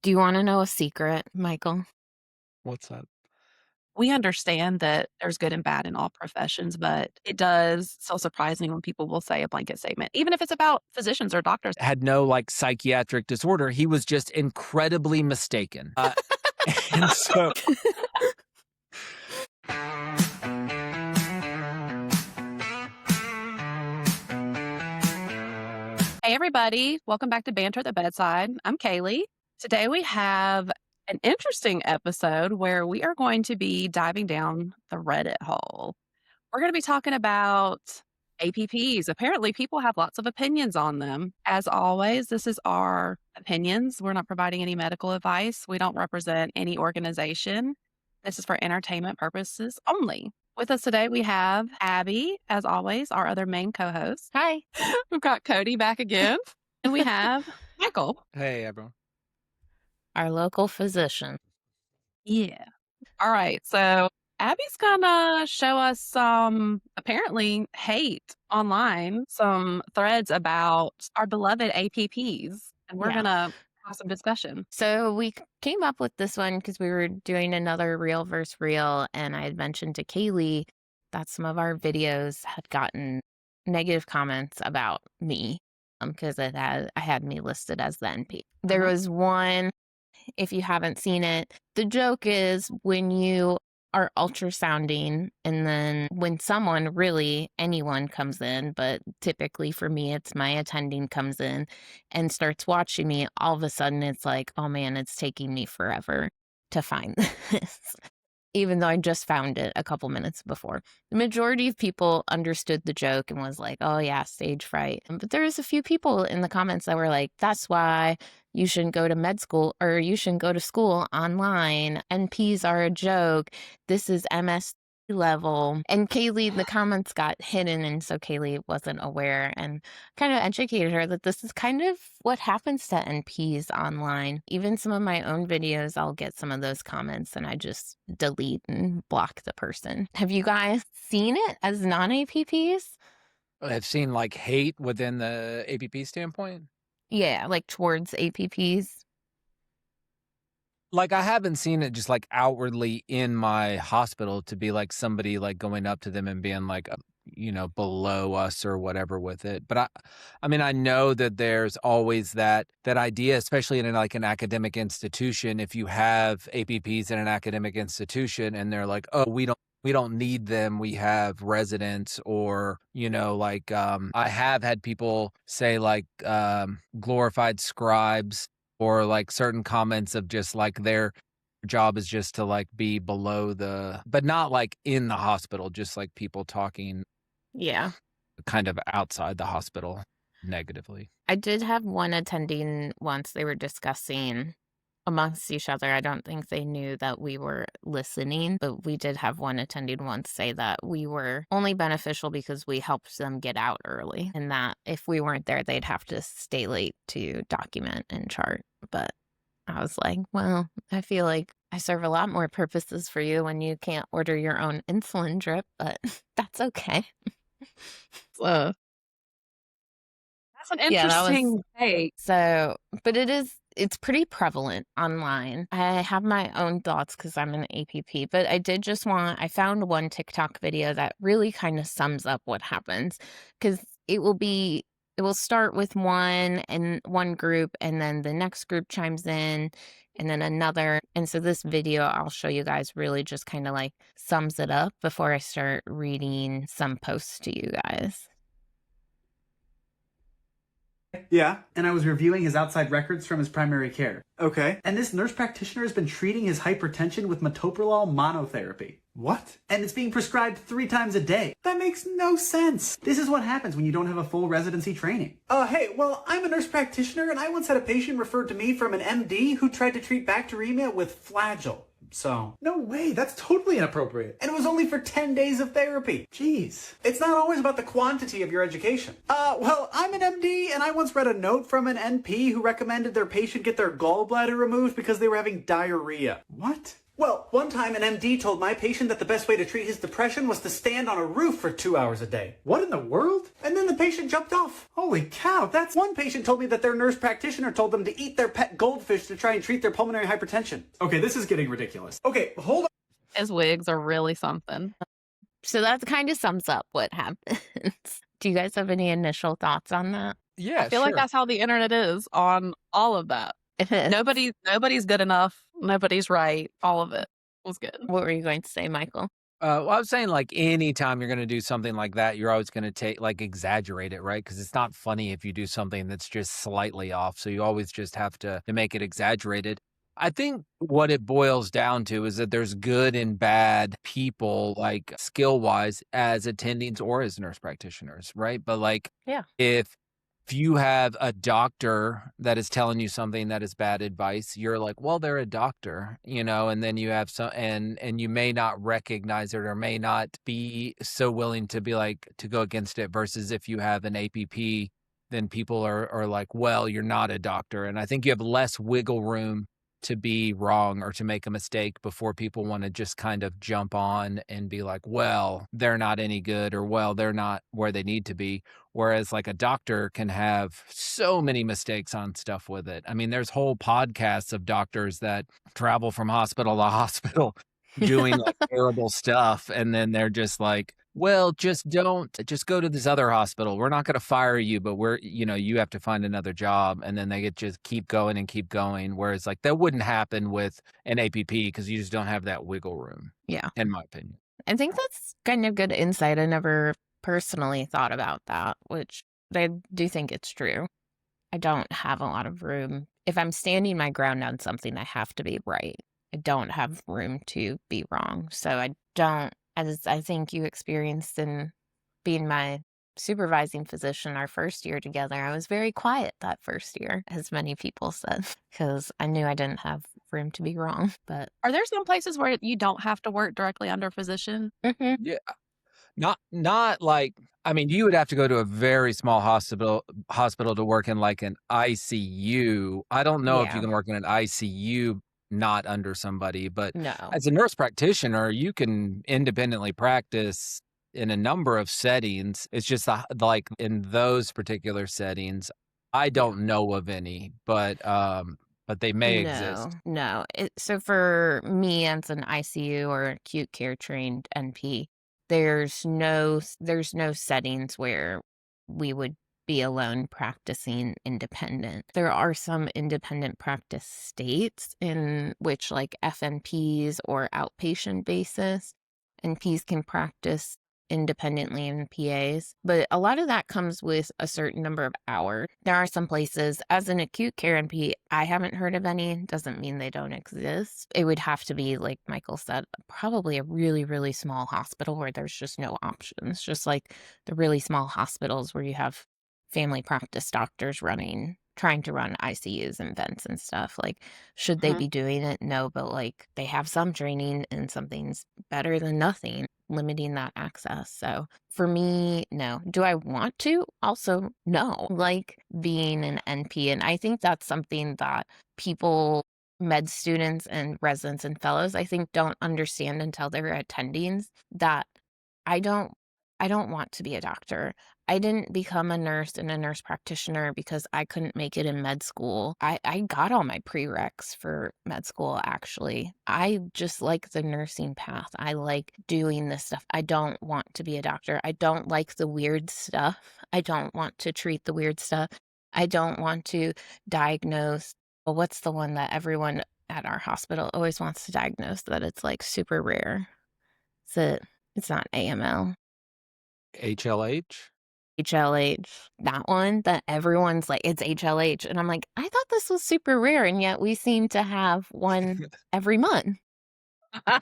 Do you want to know a secret, Michael? What's that? We understand that there's good and bad in all professions, but it does so surprising when people will say a blanket statement, even if it's about physicians or doctors. Had no like psychiatric disorder. He was just incredibly mistaken. And so Hey, everybody. Welcome back to Banter at the Bedside. I'm Kaleigh. Today we have an interesting episode where we are going to be diving down the Reddit hole. We're going to be talking about APPs. Apparently, people have lots of opinions on them. As always, this is our opinions. We're not providing any medical advice. We don't represent any organization. This is for entertainment purposes only. With us today, we have Abby, as always, our other main co-host. Hi. We've got Cody back again. And we have Michael. hey everyone. Our local physician. Yeah. All right. So Abby's gonna show us some apparently hate online, some threads about our beloved APPs. And we're Yeah. gonna have some discussion. So we came up with this one because we were doing another real versus real, and I had mentioned to Kaleigh that some of our videos had gotten negative comments about me because I had me listed as the NP. There was one, if you haven't seen it, the joke is when you are ultrasounding and then when someone, really anyone comes in, but typically for me it's my attending, comes in and starts watching me, all of a sudden it's like, oh man, it's taking me forever to find this. Even though I just found it a couple minutes before. The majority of people understood the joke and was like, oh yeah, stage fright. But there was a few people in the comments that were like, that's why you shouldn't go to med school, or you shouldn't go to school online. NPs are a joke. This is MS level. And Kaleigh, the comments got hidden, and so Kaleigh wasn't aware, and kind of educated her that this is kind of what happens to NPs online. Even some of my own videos, I'll get some of those comments and I just delete and block the person. Have you guys seen it as non-APPs? I've seen like hate within the APP standpoint. Yeah, like towards APPs. Like I haven't seen it just like outwardly in my hospital to be like somebody like going up to them and being like, below us or whatever with it. But I mean, I know that there's always that idea, especially in like an academic institution. If you have APPs in an academic institution and they're like, oh, we don't need them. We have residents, or, I have had people say like glorified scribes, or like certain comments of just like their job is just to like be below but not like in the hospital, just like people talking Yeah. kind of outside the hospital negatively. I did have one attending once, they were discussing amongst each other. I don't think they knew that we were listening, but we did have one attending once say that we were only beneficial because we helped them get out early, and that if we weren't there, they'd have to stay late to document and chart. But I was like, well, I feel like I serve a lot more purposes for you when you can't order your own insulin drip, but that's okay. That's an Yeah, that was- interesting take. So, but it's pretty prevalent online. I have my own thoughts because I'm an APP, but I found one TikTok video that really kind of sums up what happens, because it will start with one group, and then the next group chimes in, and then another. And so this video I'll show you guys really just kind of like sums it up before I start reading some posts to you guys. Yeah, and I was reviewing his outside records from his primary care. Okay. And this nurse practitioner has been treating his hypertension with metoprolol monotherapy. What? And it's being prescribed 3 times a day. That makes no sense. This is what happens when you don't have a full residency training. Hey, well, I'm a nurse practitioner, and I once had a patient referred to me from an MD who tried to treat bacteremia with Flagyl. So. No way, that's totally inappropriate. And it was only for 10 days of therapy. Jeez. It's not always about the quantity of your education. Well, I'm an MD, and I once read a note from an NP who recommended their patient get their gallbladder removed because they were having diarrhea. What? Well, one time an MD told my patient that the best way to treat his depression was to stand on a roof for 2 hours a day. What in the world? And then the patient jumped off. Holy cow, that's... One patient told me that their nurse practitioner told them to eat their pet goldfish to try and treat their pulmonary hypertension. Okay, this is getting ridiculous. Okay, hold on. His wigs are really something. So that kind of sums up what happens. Do you guys have any initial thoughts on that? Yeah, I feel like that's how the internet is on all of that. Nobody's good enough. Nobody's right. All of it was good. What were you going to say, Michael? Well, I was saying, like, anytime you're going to do something like that, you're always going to exaggerate it, right? Because it's not funny if you do something that's just slightly off. So you always just have to make it exaggerated. I think what it boils down to is that there's good and bad people, like skill-wise, as attendings or as nurse practitioners, right? But like, Yeah. if you have a doctor that is telling you something that is bad advice, you're like, well, they're a doctor, and then you have some, and you may not recognize it or may not be so willing to be like, to go against it, versus if you have an APP, then people are like, well, you're not a doctor. And I think you have less wiggle room to be wrong or to make a mistake before people want to just kind of jump on and be like, well, they're not any good, or well, they're not where they need to be. Whereas like a doctor can have so many mistakes on stuff with it. I mean, there's whole podcasts of doctors that travel from hospital to hospital doing like terrible stuff. And then they're just like, well, just go to this other hospital. We're not going to fire you, but you have to find another job. And then they just keep going and keep going. Whereas like that wouldn't happen with an APP because you just don't have that wiggle room. Yeah. In my opinion. I think that's kind of good insight. I never personally thought about that, which I do think it's true. I don't have a lot of room. If I'm standing my ground on something, I have to be right. I don't have room to be wrong. So I don't, as I think you experienced in being my supervising physician our first year together, I was very quiet that first year, as many people said, because I knew I didn't have room to be wrong. But Are there some places where you don't have to work directly under a physician? Yeah. Not like, I mean, you would have to go to a very small hospital to work in like an ICU. I don't know if you can work in an ICU not under somebody, but no. as a nurse practitioner, you can independently practice in a number of settings. It's just like in those particular settings, I don't know of any, but they may exist. No. So for me as an ICU or acute care trained NP, there's no settings where we would be alone practicing independent. There are some independent practice states in which like FNPs or outpatient basis, NPs can practice independently in PAs, but a lot of that comes with a certain number of hours. There are some places, as an acute care NP, I haven't heard of any, doesn't mean they don't exist. It would have to be, like Michael said, probably a really, really small hospital where there's just no options, just like the really small hospitals where you have family practice doctors trying to run ICUs and vents and stuff. Like, should they be doing it? No, but like they have some training and something's better than nothing, limiting that access. So for me, no. Do I want to? Also, no. Like being an NP. And I think that's something that people, med students and residents and fellows, I think don't understand until they're attendings, that I don't want to be a doctor. I didn't become a nurse and a nurse practitioner because I couldn't make it in med school. I got all my prereqs for med school, actually. I just like the nursing path. I like doing this stuff. I don't want to be a doctor. I don't like the weird stuff. I don't want to treat the weird stuff. I don't want to diagnose. Well, what's the one that everyone at our hospital always wants to diagnose that it's like super rare? It's not AML. HLH? HLH, that one that everyone's like, it's HLH. And I'm like, I thought this was super rare. And yet we seem to have one every month. But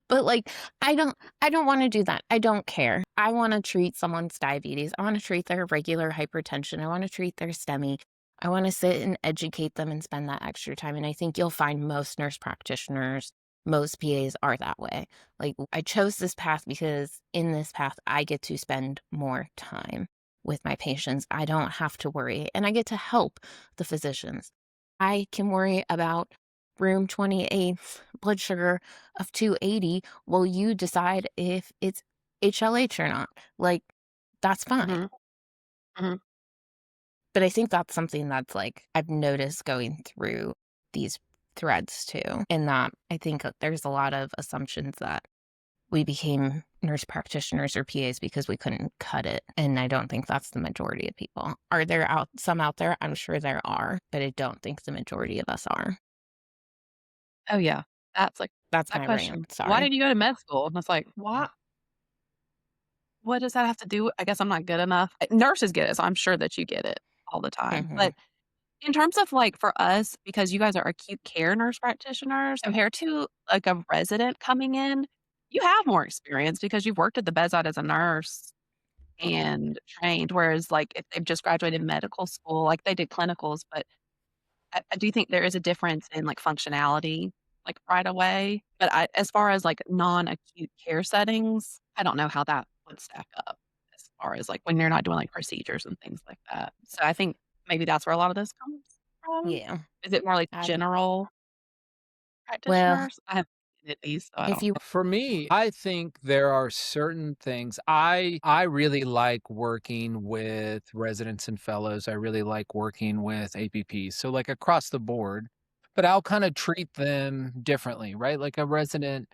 like, I don't want to do that. I don't care. I want to treat someone's diabetes. I want to treat their regular hypertension. I want to treat their STEMI. I want to sit and educate them and spend that extra time. And I think you'll find most nurse practitioners, most PAs are that way. Like, I chose this path because in this path, I get to spend more time with my patients. I don't have to worry, and I get to help the physicians. I can worry about room 28, blood sugar of 280. Well, you decide if it's HLH or not. Like, that's fine. Mhm. Mhm. But I think that's something that's like I've noticed going through these threads too, in that I think there's a lot of assumptions that we became nurse practitioners or PAs because we couldn't cut it. And I don't think that's the majority of people. Are there some out there? I'm sure there are, but I don't think the majority of us are. Oh, yeah. That's like That's that my rant. question, "Why Sorry. did you go to med school?" And it's like, "Why what does that have to do I guess I'm not good enough." Nurses get it, so I'm sure that you get it all the time. Hmm. But in terms of, like, for us, because you guys are acute care nurse practitioners, compared to, like, a resident coming in, you have more experience because you've worked at the bedside as a nurse and trained, whereas, like, if they've just graduated medical school, like, they did clinicals, but I do think there is a difference in, like, functionality, like, right away. But as far as, like, non-acute care settings, I don't know how that would stack up as far as, like, when you're not doing, like, procedures and things like that. So I think maybe that's where a lot of this comes from. Yeah. Is it more like I, general well, practitioners? I haven't looked at these, so I if don't you, For me, I think there are certain things I really like working with residents and fellows. I really like working with APPs. So like across the board, but I'll kind of treat them differently, right? Like a resident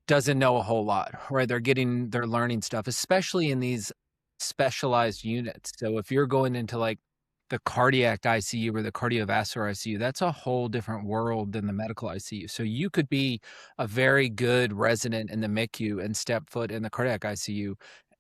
doesn't know a whole lot, right? They're learning stuff, especially in these specialized units. So if you're going into like the cardiac ICU or the cardiovascular ICU, that's a whole different world than the medical ICU. So you could be a very good resident in the MICU and step foot in the cardiac ICU,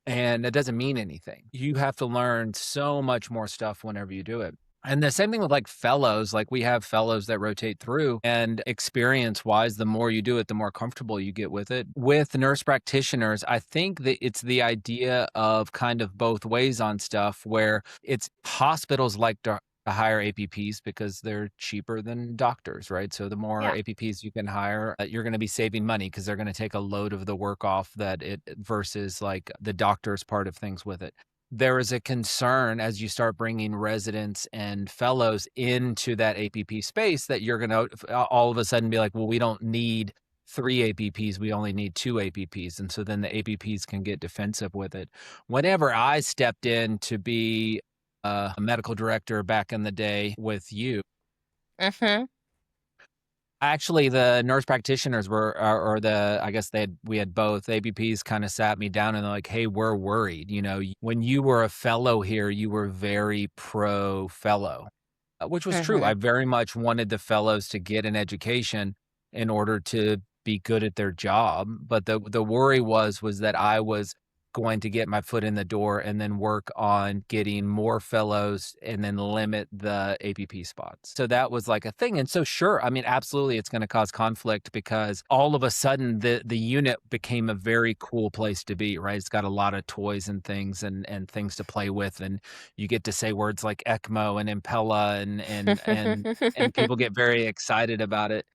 and it doesn't mean anything. You have to learn so much more stuff whenever you do it. And the same thing with like fellows, like we have fellows that rotate through, and experience wise, the more you do it, the more comfortable you get with it. With nurse practitioners, I think that it's the idea of kind of both ways on stuff where it's hospitals like to hire APPs because they're cheaper than doctors, right? So the more yeah. APPs you can hire, you're going to be saving money because they're going to take a load of the work off that it versus like the doctor's part of things with it. There is a concern as you start bringing residents and fellows into that APP space that you're going to all of a sudden be like, well, we don't need 3 APPs. We only need 2 APPs. And so then the APPs can get defensive with it. Whenever I stepped in to be a medical director back in the day with you, mm-hmm, actually, the nurse practitioners were, or the, I guess we had both APPs kind of sat me down and they're like, hey, we're worried. You know, when you were a fellow here, you were very pro fellow, which was true. mm-hmm, I very much wanted the fellows to get an education in order to be good at their job. But the worry was that I was going to get my foot in the door and then work on getting more fellows and then limit the APP spots. So that was like a thing. And so sure, I mean, absolutely it's going to cause conflict because all of a sudden the unit became a very cool place to be, right? It's got a lot of toys and things and things to play with. And you get to say words like ECMO and Impella and people get very excited about it.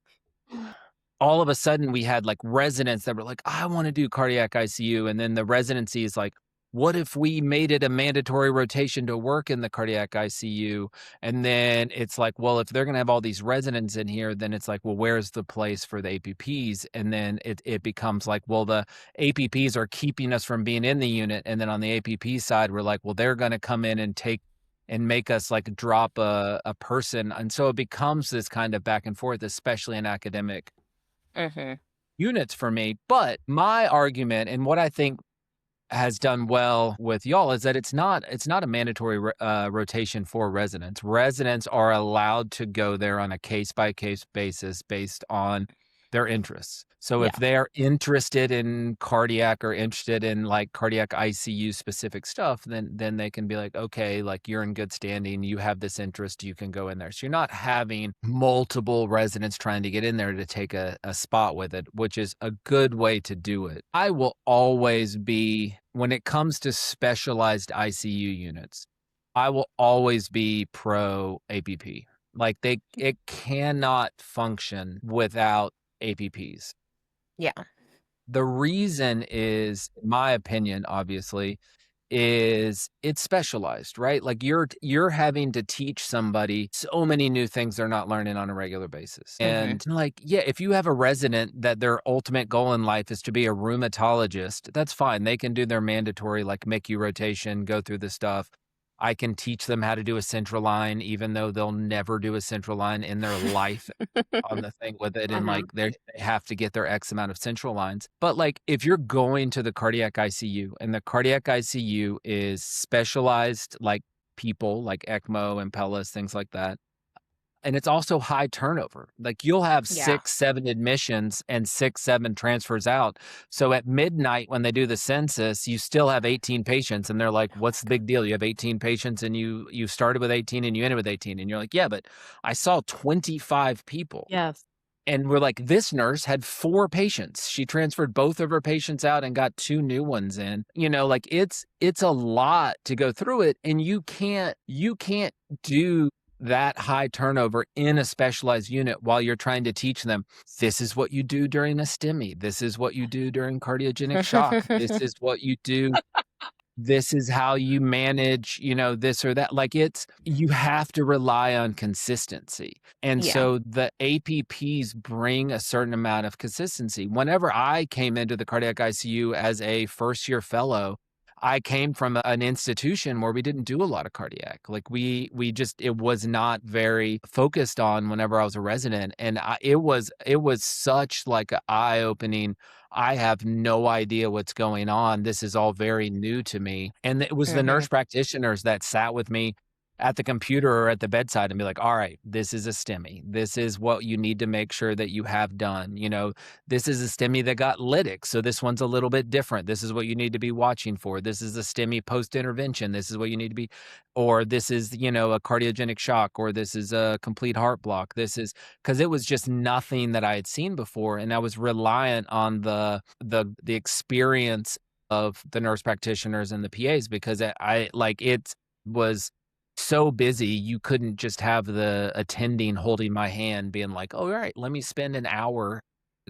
All of a sudden we had like residents that were like, I want to do cardiac ICU. And then the residency is like, what if we made it a mandatory rotation to work in the cardiac ICU? And then it's like, well, if they're going to have all these residents in here, then it's like, well, where's the place for the APPs? And then it becomes like, well, the APPs are keeping us from being in the unit. And then on the APP side, we're like, well, they're going to come in and take and make us like drop a person. And so it becomes this kind of back and forth, especially in academic mm-hmm. units for me. But my argument and what I think has done well with y'all is that it's not a mandatory rotation for residents. Residents are allowed to go there on a case by case basis based on their interests. So if Yeah. they're interested in cardiac or interested in like cardiac ICU specific stuff, then they can be like, okay, like you're in good standing, you have this interest, you can go in there. So you're not having multiple residents trying to get in there to take a spot with it, which is a good way to do it. I will always be, when it comes to specialized ICU units, I will always be pro APP. Like it cannot function without APPs. Yeah. The reason is, in my opinion, obviously, is it's specialized, right? Like you're having to teach somebody so many new things they're not learning on a regular basis. And like, yeah, if you have a resident that their ultimate goal in life is to be a rheumatologist, that's fine. They can do their mandatory like MICU rotation, go through the stuff. I can teach them how to do a central line, even though they'll never do a central line in their life on the thing with it. And like they have to get their X amount of central lines. But like if you're going to the cardiac ICU and the cardiac ICU is specialized, like people like ECMO, Impellas, things like that. And it's also high turnover. Like you'll have Yeah. 6, 7 admissions and 6, 7 transfers out. So at midnight when they do the census, you still have 18 patients and they're like, what's the big deal? You have 18 patients and you started with 18 and you ended with 18. And you're like, yeah, but I saw 25 people. Yes. And we're like, this nurse had 4 patients. She transferred both of her patients out and got 2 new ones in. You know, like it's a lot to go through it. And you can't do that high turnover in a specialized unit while you're trying to teach them, this is what you do during a STEMI. This is what you do during cardiogenic shock. This is what you do. This is how you manage, you know, this or that. Like you have to rely on consistency. And Yeah. so the APPs bring a certain amount of consistency. Whenever I came into the cardiac ICU as a first year fellow, I came from an institution where we didn't do a lot of cardiac. Like we just, it was not very focused on whenever I was a resident. And it was such like an eye-opening, I have no idea what's going on. This is all very new to me. And it was the nurse practitioners that sat with me at the computer or at the bedside and be like, all right, this is a STEMI. This is what you need to make sure that you have done. You know, this is a STEMI that got lytic. So this one's a little bit different. This is what you need to be watching for. This is a STEMI post-intervention. This is what you need to be, or this is, you know, a cardiogenic shock, or this is a complete heart block. This is, because it was just nothing that I had seen before. And I was reliant on the experience of the nurse practitioners and the PAs because it was so busy, you couldn't just have the attending holding my hand being like, oh, all right, let me spend an hour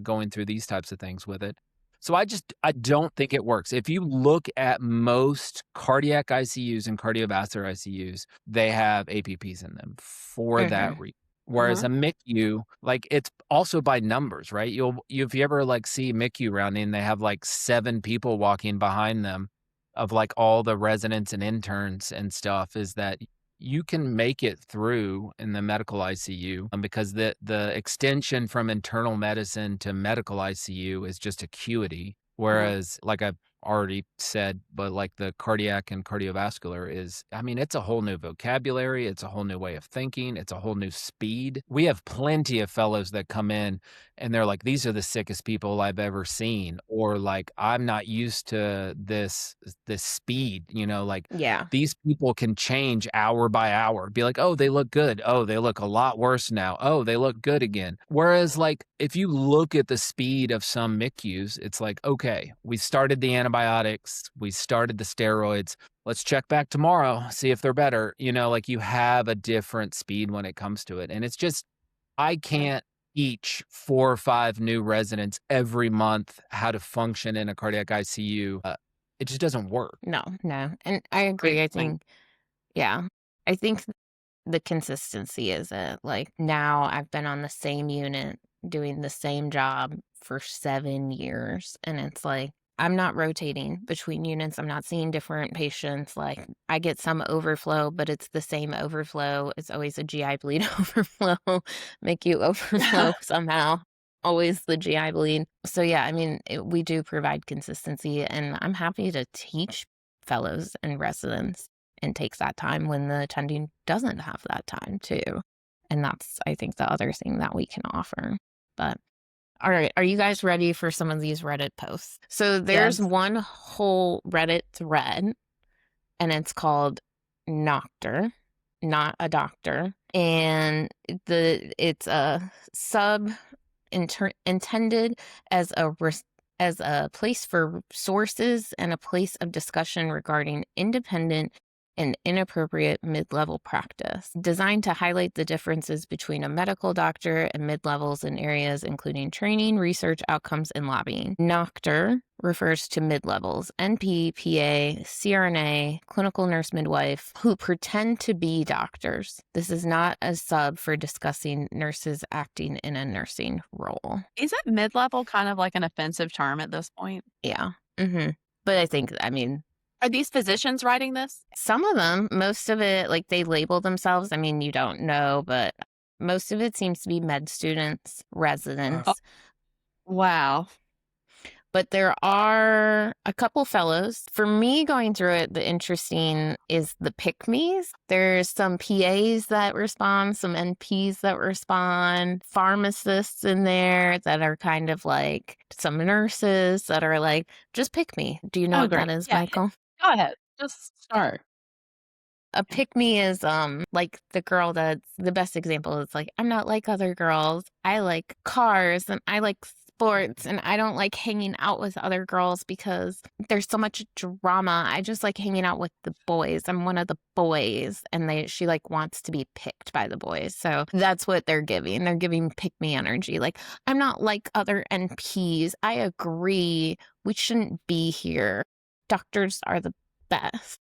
going through these types of things with it. So I don't think it works. If you look at most cardiac ICUs and cardiovascular ICUs, they have APPs in them for that reason. Whereas a MICU, like it's also by numbers, right? If you ever like see MICU rounding, they have like 7 people walking behind them of like all the residents and interns and stuff, is that you can make it through in the medical ICU because the extension from internal medicine to medical ICU is just acuity. Whereas like I've already said, but like the cardiac and cardiovascular is, I mean, it's a whole new vocabulary. It's a whole new way of thinking. It's a whole new speed. We have plenty of fellows that come in and they're like, these are the sickest people I've ever seen. Or like, I'm not used to this speed, you know, like these people can change hour by hour, be like, oh, they look good. Oh, they look a lot worse now. Oh, they look good again. Whereas like, if you look at the speed of some MICUs, it's like, okay, we started the antibiotics, we started the steroids. Let's check back tomorrow, see if they're better. You know, like you have a different speed when it comes to it. And it's just, I can't teach 4 or 5 new residents every month how to function in a cardiac ICU. It just doesn't work. No. And I agree. I think the consistency is it. Like now I've been on the same unit doing the same job for 7 years. And it's like, I'm not rotating between units. I'm not seeing different patients. Like I get some overflow, but it's the same overflow. It's always a GI bleed overflow, make you overflow somehow. Always the GI bleed. So yeah, I mean, we do provide consistency and I'm happy to teach fellows and residents and take that time when the attending doesn't have that time too. And that's, I think, the other thing that we can offer. But all right, are you guys ready for some of these Reddit posts? So there's one whole Reddit thread, and it's called Noctor, not a doctor. And it's a intended as a place for sources and a place of discussion regarding independent and inappropriate mid-level practice, designed to highlight the differences between a medical doctor and mid-levels in areas including training, research, outcomes, and lobbying. Noctor refers to mid-levels, NP, PA, CRNA, clinical nurse midwife, who pretend to be doctors. This is not a sub for discussing nurses acting in a nursing role. Isn't mid-level kind of like an offensive term at this point? Yeah. But I think, Are these physicians writing this? some of them, most of it, like they label themselves. You don't know, but most of it seems to be med students, residents. Wow. But there are a couple fellows. For me, going through it, the interesting is the pick-me's. There's some PAs that respond, some NPs that respond, pharmacists in there that are kind of like some nurses that are like, just pick me. Do you know Oh, what that great. is, Yeah. Michael? Go ahead. Just start. A pick-me is like the girl that's the best example is like, I'm not like other girls. I like cars and I like sports and I don't like hanging out with other girls because there's so much drama. I just like hanging out with the boys. I'm one of the boys, and she like wants to be picked by the boys. So that's what they're giving. They're giving pick-me energy. Like, I'm not like other NPs. I agree. We shouldn't be here. Doctors are the best.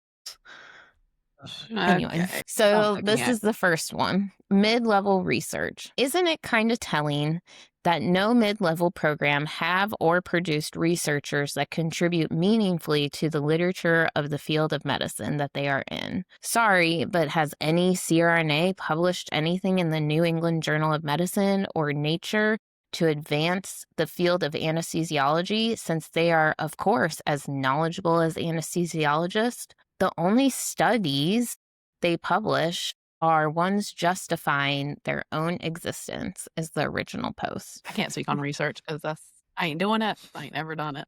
Anyway, Okay. so Something, this yeah. is the first one. Mid-level research. Isn't it kind of telling that no mid-level program have or produced researchers that contribute meaningfully to the literature of the field of medicine that they are in? Sorry, but has any CRNA published anything in the New England Journal of Medicine or Nature to advance the field of anesthesiology, since they are, of course, as knowledgeable as anesthesiologists? The only studies they publish are ones justifying their own existence, is the original post. I can't speak on research because I ain't doing it. I ain't never done it.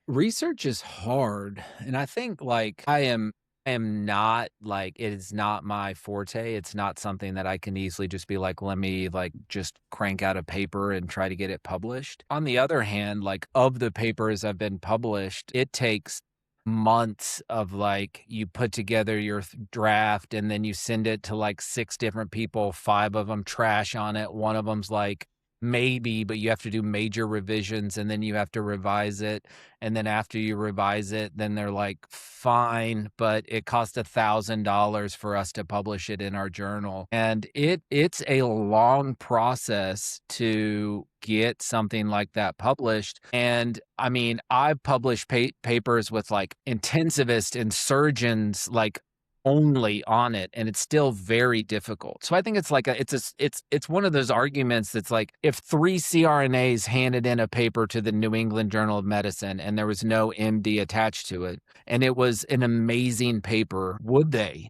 Research is hard, and I think like I am not like it is not my forte. It's not something that I can easily just be like, let me like just crank out a paper and try to get it published. On the other hand, like of the papers I've been published, it takes months of like you put together your draft and then you send it to like 6 different people, 5 of them trash on it, one of them's like maybe, but you have to do major revisions and then you have to revise it, and then after you revise it then they're like fine, but it cost $1,000 for us to publish it in our journal, and it's a long process to get something like that published. And I've published papers with like intensivists and surgeons like only on it, and it's still very difficult. So I think it's like it's one of those arguments that's like, if 3 CRNAs handed in a paper to the New England Journal of Medicine and there was no MD attached to it and it was an amazing paper, would they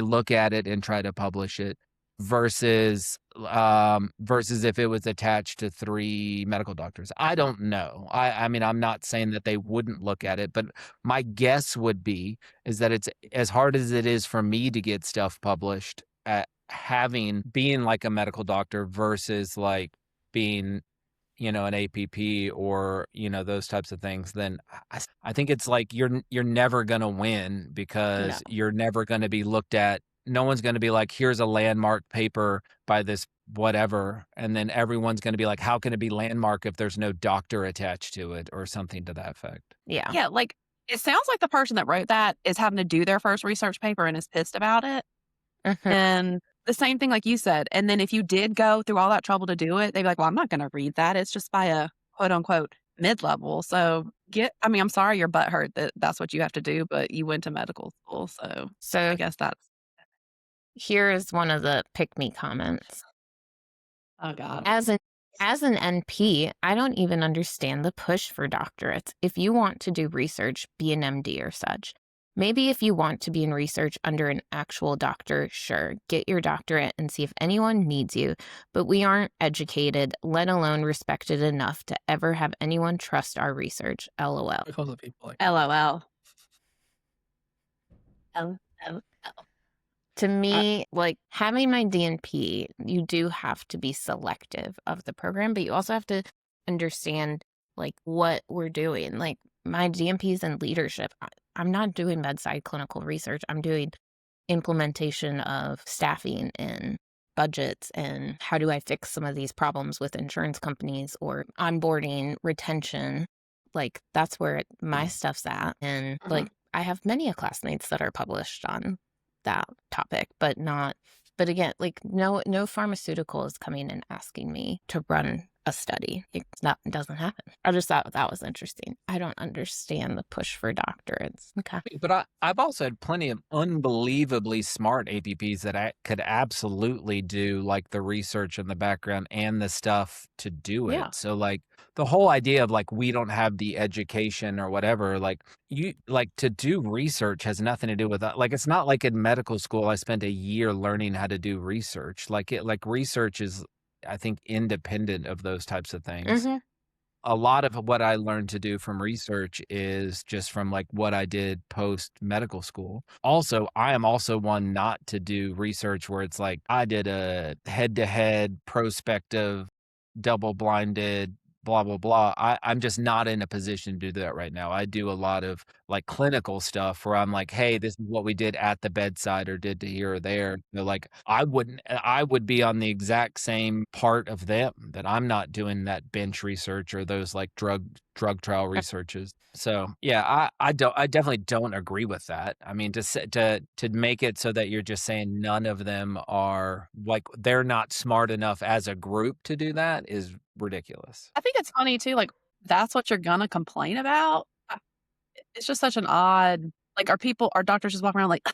look at it and try to publish it versus if it was attached to 3 medical doctors? I don't know. I'm not saying that they wouldn't look at it, but my guess would be is that it's as hard as it is for me to get stuff published at being like a medical doctor versus like being an APP or those types of things, then I think it's like you're never going to win because you're never going to be looked at. No one's going to be like, here's a landmark paper by this whatever, and then everyone's going to be like, how can it be landmark if there's no doctor attached to it or something to that effect? Yeah, like it sounds like the person that wrote that is having to do their first research paper and is pissed about it. And the same thing like you said. And then if you did go through all that trouble to do it, they'd be like, well, I'm not going to read that. It's just by a quote unquote mid-level. So I'm sorry your butt hurt that that's what you have to do, but you went to medical school. So I guess that's. Here is one of the pick-me comments. Oh, God. As an NP, I don't even understand the push for doctorates. If you want to do research, be an MD or such. Maybe if you want to be in research under an actual doctor, sure, get your doctorate and see if anyone needs you. But we aren't educated, let alone respected enough to ever have anyone trust our research. LOL. Because of people like LOL. LOL. To me, like having my DNP, you do have to be selective of the program, but you also have to understand like what we're doing. Like my DNP is in leadership. I'm not doing bedside clinical research. I'm doing implementation of staffing and budgets and how do I fix some of these problems with insurance companies or onboarding, retention. Like that's where my stuff's at. And like I have many classmates that are published on that topic, but again, like no pharmaceutical is coming and asking me to run a study. It doesn't happen. I just thought that was interesting. I don't understand the push for doctorates. Okay. But I've also had plenty of unbelievably smart APPs that could absolutely do like the research in the background and the stuff to do it. Yeah. So like the whole idea of like we don't have the education or whatever, like you like to do research has nothing to do with that. Like it's not like in medical school I spent a year learning how to do research. Like research is, I think, independent of those types of things. Mm-hmm. A lot of what I learned to do from research is just from like what I did post medical school. Also, I am also one not to do research where it's like I did a head-to-head prospective double-blinded blah blah blah. I'm just not in a position to do that right now. I do a lot of like clinical stuff where I'm like, hey, this is what we did at the bedside or did to here or there. You know, like I would be on the exact same part of them, that I'm not doing that bench research or those like drug trial researches. So yeah, I definitely don't agree with that. I mean, to make it so that you're just saying none of them are like they're not smart enough as a group to do that is ridiculous. I think it's funny too, like, that's what you're gonna complain about? It's just such an odd like, are doctors just walking around like,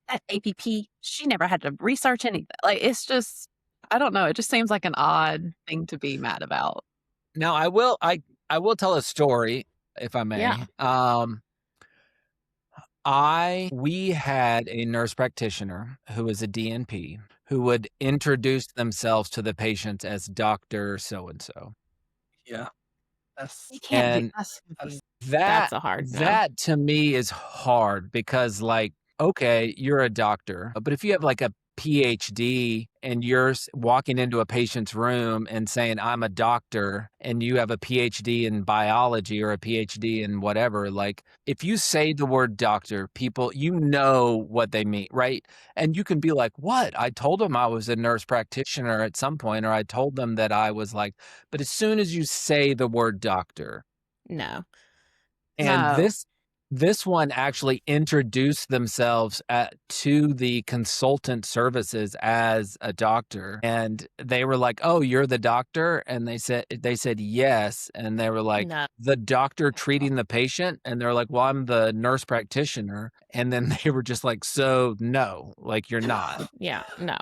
"That APP, she never had to research anything." Like, it's just I don't know, it just seems like an odd thing to be mad about. Now I will tell a story if I may. Yeah. We had a nurse practitioner who was a DNP who would introduce themselves to the patients as Dr. So-and-so. Yeah. That's You can't do And that's That's a hard no. that to me is hard because like, okay, you're a doctor, but if you have like a PhD and you're walking into a patient's room and saying, I'm a doctor, and you have a PhD in biology or a PhD in whatever, like if you say the word doctor, people, you know what they mean, right? And you can be like, what? I told them I was a nurse practitioner at some point, or I told them that I was like, but as soon as you say the word doctor, No. and No. this one actually introduced themselves to the consultant services as a doctor, and they were like, "Oh, you're the doctor?" And they said yes, and they were like, No. "The doctor treating the patient?" And they're like, "Well, I'm the nurse practitioner." And then they were just like, "So no, like you're not." Yeah. No.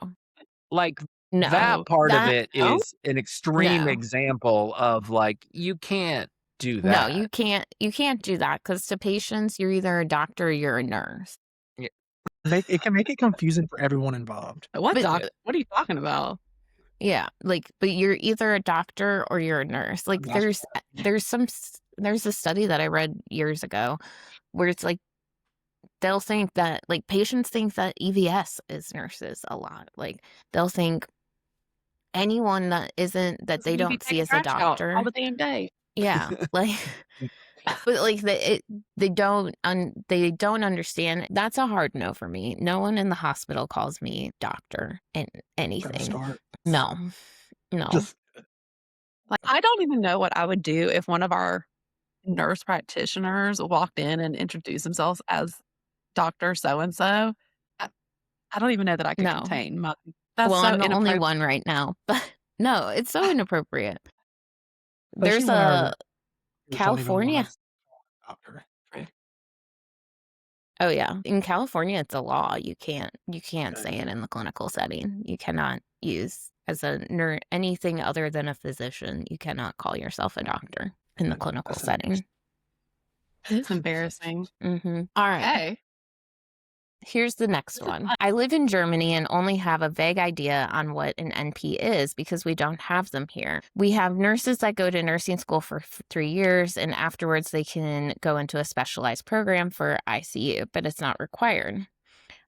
Like No. that part of it No? is an extreme No. example of like you can't do No, that. you can't do that because to patients, you're either a doctor or you're a nurse. it can make it confusing for everyone involved. What But- what are you talking about? Yeah, like, but you're either a doctor or you're a nurse. Like, That's there's a study that I read years ago where it's like they'll think that like patients think that EVS is nurses a lot. Like they'll think anyone that isn't that they You be don't see taking as a trash out doctor. all the damn day. Yeah, like, but like they don't understand. That's a hard no for me. No one in the hospital calls me doctor and gotta anything. start. No, no. Just Like, I don't even know what I would do if one of our nurse practitioners walked in and introduced themselves as Dr. So-and-so. I don't even know that I could No. contain my that's Well, so I'm the only inappropriate. one right now, but no, it's so inappropriate. There's especially whenever a you don't even California. wanna see a doctor. Oh yeah, in California, it's a law. You can't say Okay. it in the clinical setting. You cannot use as a nurse anything other than a physician. You cannot call yourself a doctor in the clinical That's setting. It's embarrassing. All right. Okay. Here's the next one. I live in Germany and only have a vague idea on what an NP is because we don't have them here. We have nurses that go to nursing school for 3 years and afterwards they can go into a specialized program for ICU, but it's not required.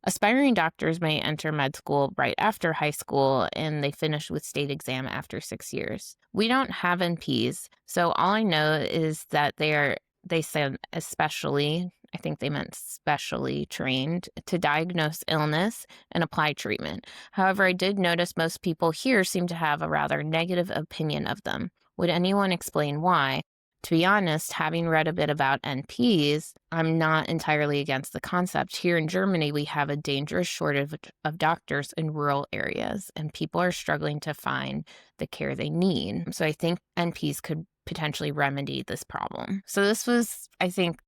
Aspiring doctors may enter med school right after high school and they finish with state exam after 6 years. We don't have NPs, so all I know is that they said especially I think they meant specially trained to diagnose illness and apply treatment. However, I did notice most people here seem to have a rather negative opinion of them. Would anyone explain why? To be honest, having read a bit about NPs, I'm not entirely against the concept. Here in Germany, we have a dangerous shortage of doctors in rural areas, and people are struggling to find the care they need. So I think NPs could potentially remedy this problem. So this was, I think,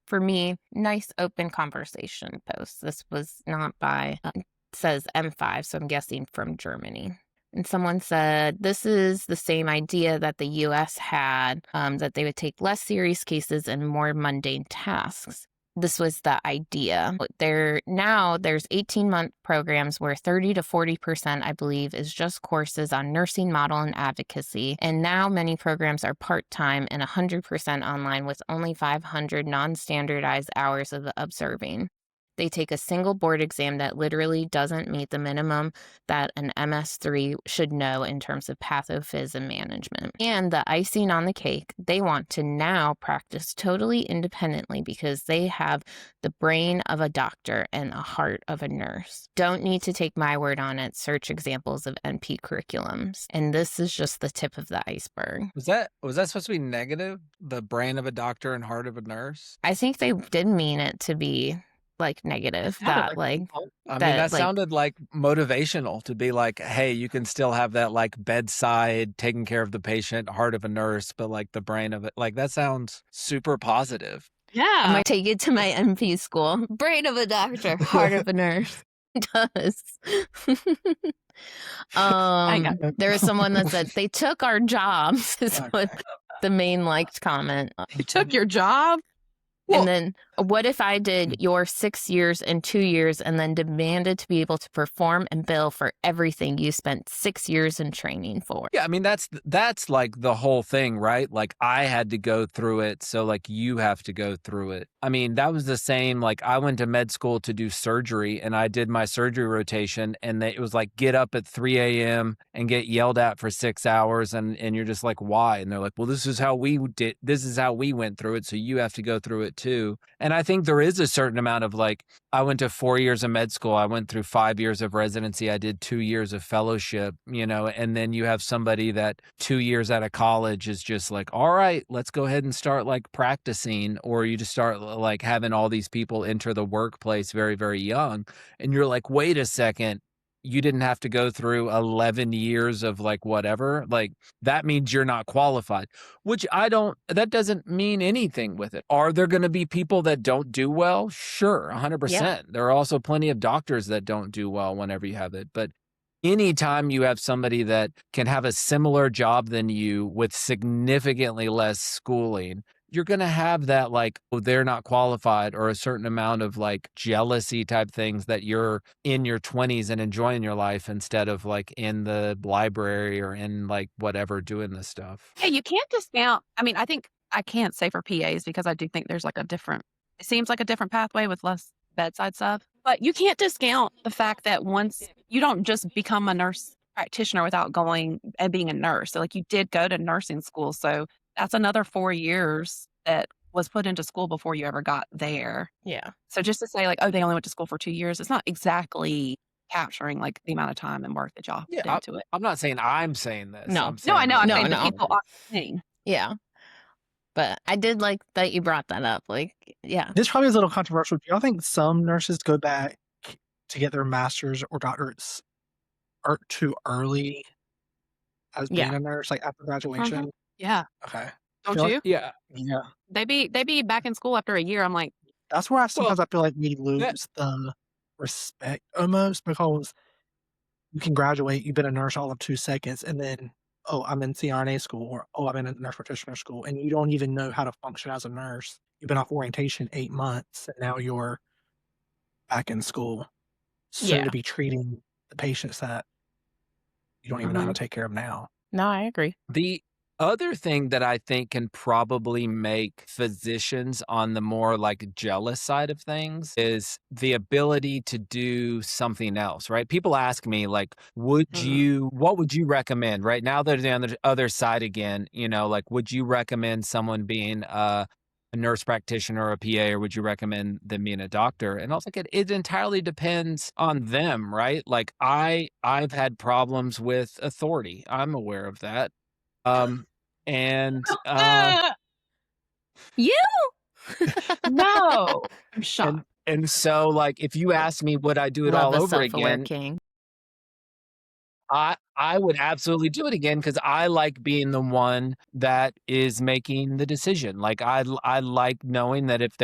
for me, nice open conversation post. This was not by, says M5, so I'm guessing from Germany. And someone said, this is the same idea that the US had, that they would take less serious cases and more mundane tasks. This was the idea. Now there's 18-month programs where 30 to 40%, I believe, is just courses on nursing model and advocacy. And now many programs are part-time and 100% online with only 500 non-standardized hours of observing. They take a single board exam that literally doesn't meet the minimum that an MS3 should know in terms of pathophys and management. And the icing on the cake, they want to now practice totally independently because they have the brain of a doctor and a heart of a nurse. Don't need to take my word on it. Search examples of NP curriculums. And this is just the tip of the iceberg. Was that supposed to be negative? The brain of a doctor and heart of a nurse? I think they did mean it to be like negative, that like that sounded like motivational to be like, hey, you can still have that like bedside taking care of the patient, heart of a nurse, but like the brain of it. Like that sounds super positive. Yeah. I'm gonna take it to my NP school. Brain of a doctor, heart of a nurse. It does. There was someone that said they took our jobs is what the main liked comment. You took your job? And then what if I did your 6 years and 2 years and then demanded to be able to perform and bill for everything you spent 6 years in training for? Yeah, I mean, that's like the whole thing, right? Like I had to go through it, so like you have to go through it. I mean, that was the same, like I went to med school to do surgery and I did my surgery rotation and it was like get up at 3 a.m. and get yelled at for 6 hours and you're just like, why? And they're like, well, this is how we went through it, so you have to go through it too. And I think there is a certain amount of like, I went to 4 years of med school. I went through 5 years of residency. I did 2 years of fellowship, and then you have somebody that 2 years out of college is just like, all right, let's go ahead and start like practicing. Or you just start like having all these people enter the workplace very, very young. And you're like, wait a second. You didn't have to go through 11 years of like whatever, like that means you're not qualified, which that doesn't mean anything with it. Are there going to be people that don't do well? Sure, 100%. Yeah. There are also plenty of doctors that don't do well whenever you have it. But anytime you have somebody that can have a similar job than you with significantly less schooling, you're going to have that like, oh, they're not qualified, or a certain amount of like jealousy type things that you're in your 20s and enjoying your life instead of like in the library or in like whatever doing this stuff. Yeah, you can't discount. I mean, I think I can't say for PAs because I do think there's like it seems like a different pathway with less bedside stuff. But you can't discount the fact that once you don't just become a nurse practitioner without going and being a nurse. So like you did go to nursing school. So that's another 4 years that was put into school before you ever got there. Yeah. So just to say like, oh, they only went to school for 2 years, it's not exactly capturing like the amount of time and work that y'all put into it. I'm not saying I'm saying this. No. I'm saying I know. I'm No, saying no. the people are saying. Yeah. But I did like that you brought that up. Like, yeah. This probably is a little controversial. Do y'all think some nurses go back to get their master's or doctorates too early as being a nurse, like after graduation? Yeah. Okay. Don't you? Yeah. Yeah. They be back in school after a year. I'm like, That's where I sometimes I feel like we lose the respect almost, because you can graduate, you've been a nurse all of 2 seconds, and then, oh, I'm in CRNA school, or oh, I'm in a nurse practitioner school, and you don't even know how to function as a nurse. You've been off orientation 8 months, and now you're back in school, soon to be treating the patients that you don't even know how to take care of now. No, I agree. The other thing that I think can probably make physicians on the more like jealous side of things is the ability to do something else, right? People ask me like, what would you recommend? Right now they're on the other side again, like, would you recommend someone being a a nurse practitioner or a PA, or would you recommend them being a doctor? And I was like, it entirely depends on them, right? Like I've had problems with authority. I'm aware of that. And You? No, I'm shocked. and so like if you ask me would I do it Love all a over self-aware again, king. I would absolutely do it again because I like being the one that is making the decision. Like I like knowing that if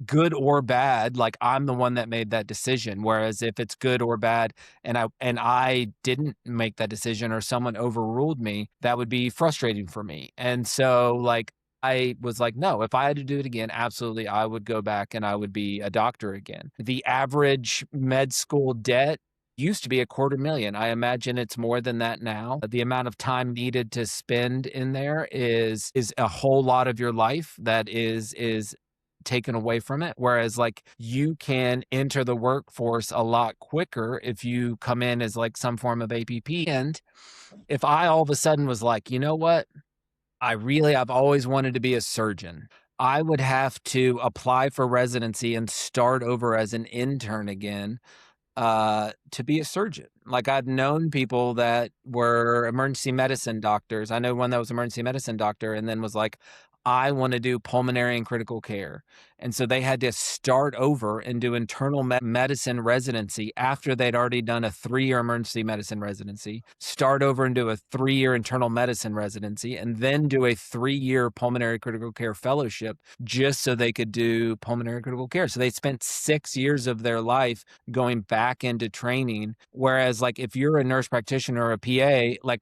good or bad, like I'm the one that made that decision. Whereas if it's good or bad and I didn't make that decision or someone overruled me, that would be frustrating for me. And so like I was like, no, if I had to do it again, absolutely I would go back and I would be a doctor again. The average med school debt used to be $250,000. I imagine it's more than that now. The amount of time needed to spend in there is a whole lot of your life that is taken away from it. Whereas like you can enter the workforce a lot quicker if you come in as like some form of APP. And if I all of a sudden was like, you know what, I've always wanted to be a surgeon, I would have to apply for residency and start over as an intern again to be a surgeon. Like I've known people that were emergency medicine doctors. I know one that was emergency medicine doctor and then was like, I want to do pulmonary and critical care. And so they had to start over and do internal medicine residency after they'd already done a 3-year emergency medicine residency, start over and do a 3-year internal medicine residency, and then do a 3-year pulmonary critical care fellowship just so they could do pulmonary critical care. So they spent 6 years of their life going back into training. Whereas like if you're a nurse practitioner or a PA, like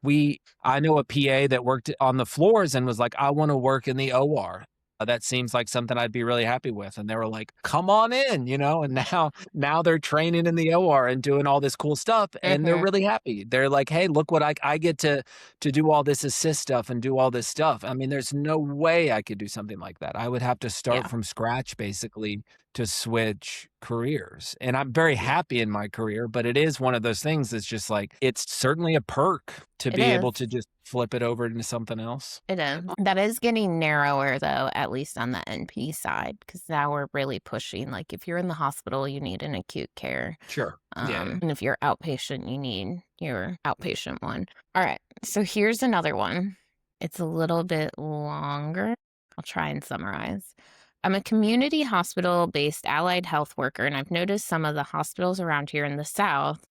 I know a PA that worked on the floors and was like, I want to work in the OR. That seems like something I'd be really happy with. And they were like, come on in, and now they're training in the OR and doing all this cool stuff. And they're really happy. They're like, hey, look what I get to do all this assist stuff and do all this stuff. I mean, there's no way I could do something like that. I would have to start from scratch basically to switch careers. And I'm very happy in my career, but it is one of those things that's just like, it's certainly a perk to be able to just flip it over into something else. It is. That is getting narrower though, at least on the NP side, because now we're really pushing, like if you're in the hospital, you need an acute care. Sure. And if you're outpatient, you need your outpatient one. All right. So here's another one. It's a little bit longer. I'll try and summarize. I'm a community hospital-based allied health worker, and I've noticed some of the hospitals around here in the South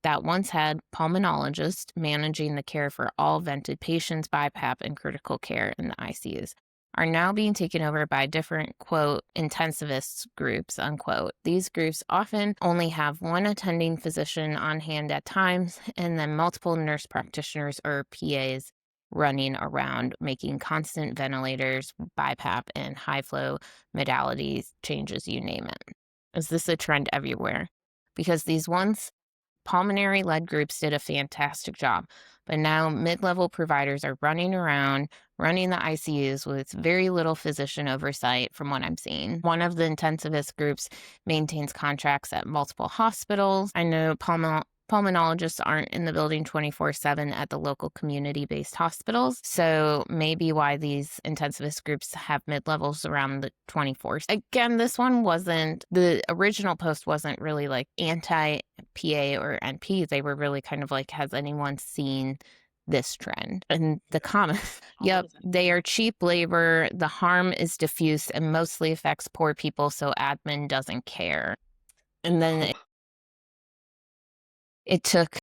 that once had pulmonologists managing the care for all vented patients, BiPAP, and critical care in the ICUs are now being taken over by different, quote, intensivist groups, unquote. These groups often only have one attending physician on hand at times, and then multiple nurse practitioners or PAs running around making constant ventilators, BiPAP, and high flow modalities changes, you name it. Is this a trend everywhere? Because these once pulmonary-led groups did a fantastic job, but now mid-level providers are running around, running the ICUs with very little physician oversight from what I'm seeing. One of the intensivist groups maintains contracts at multiple hospitals. I know pulmonologists aren't in the building 24/7 at the local community-based hospitals, so maybe why these intensivist groups have mid-levels around the 24. Again, this one wasn't, the original post wasn't really like anti-PA or NP. They were really kind of like, has anyone seen this trend? And the comment, yep, they are cheap labor, the harm is diffuse and mostly affects poor people, so admin doesn't care. And then it took,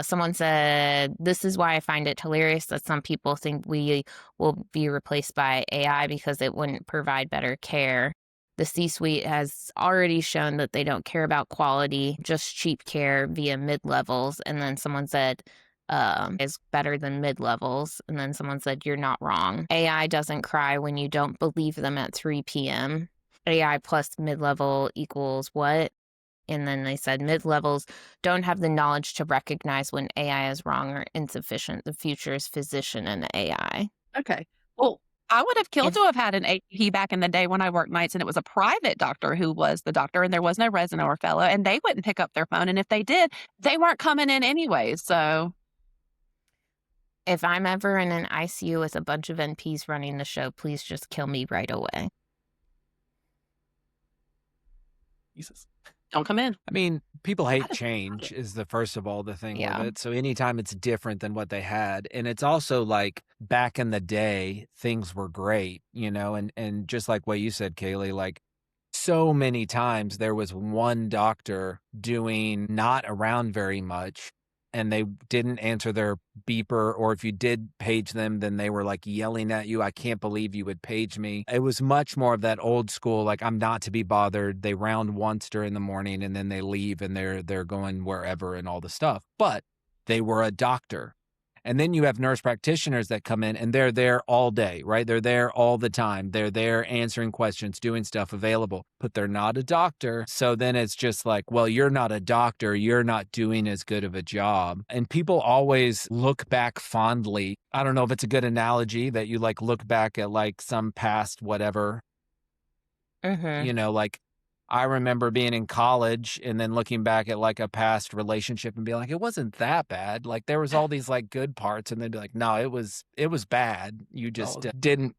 someone said, this is why I find it hilarious that some people think we will be replaced by AI because it wouldn't provide better care. The C-suite has already shown that they don't care about quality, just cheap care via mid-levels. And then someone said, is better than mid-levels. And then someone said, you're not wrong. AI doesn't cry when you don't believe them at 3 p.m. AI plus mid-level equals what? And then they said mid-levels don't have the knowledge to recognize when AI is wrong or insufficient. The future is physician and AI. Okay. Well, I would have killed to have had an APP back in the day when I worked nights and it was a private doctor who was the doctor and there was no resident or fellow and they wouldn't pick up their phone. And if they did, they weren't coming in anyway. So If I'm ever in an ICU with a bunch of NPs running the show, please just kill me right away. Jesus. Don't come in. I mean, people hate change is the first of all the thing with Yeah. it. So anytime it's different than what they had, and it's also like back in the day, things were great, and just like what you said, Kaleigh, like so many times there was one doctor doing not around very much and they didn't answer their beeper, or if you did page them, then they were like yelling at you. I can't believe you would page me. It was much more of that old school, like I'm not to be bothered. They round once during the morning and then they leave and they're going wherever and all the stuff. But they were a doctor. And then you have nurse practitioners that come in and they're there all day, right? They're there all the time. They're there answering questions, doing stuff available, but they're not a doctor. So then it's just like, well, you're not a doctor. You're not doing as good of a job. And people always look back fondly. I don't know if it's a good analogy that you like look back at like some past whatever, like I remember being in college and then looking back at like a past relationship and being like, it wasn't that bad. Like there was all these like good parts, and they'd be like, no, it was bad. You just didn't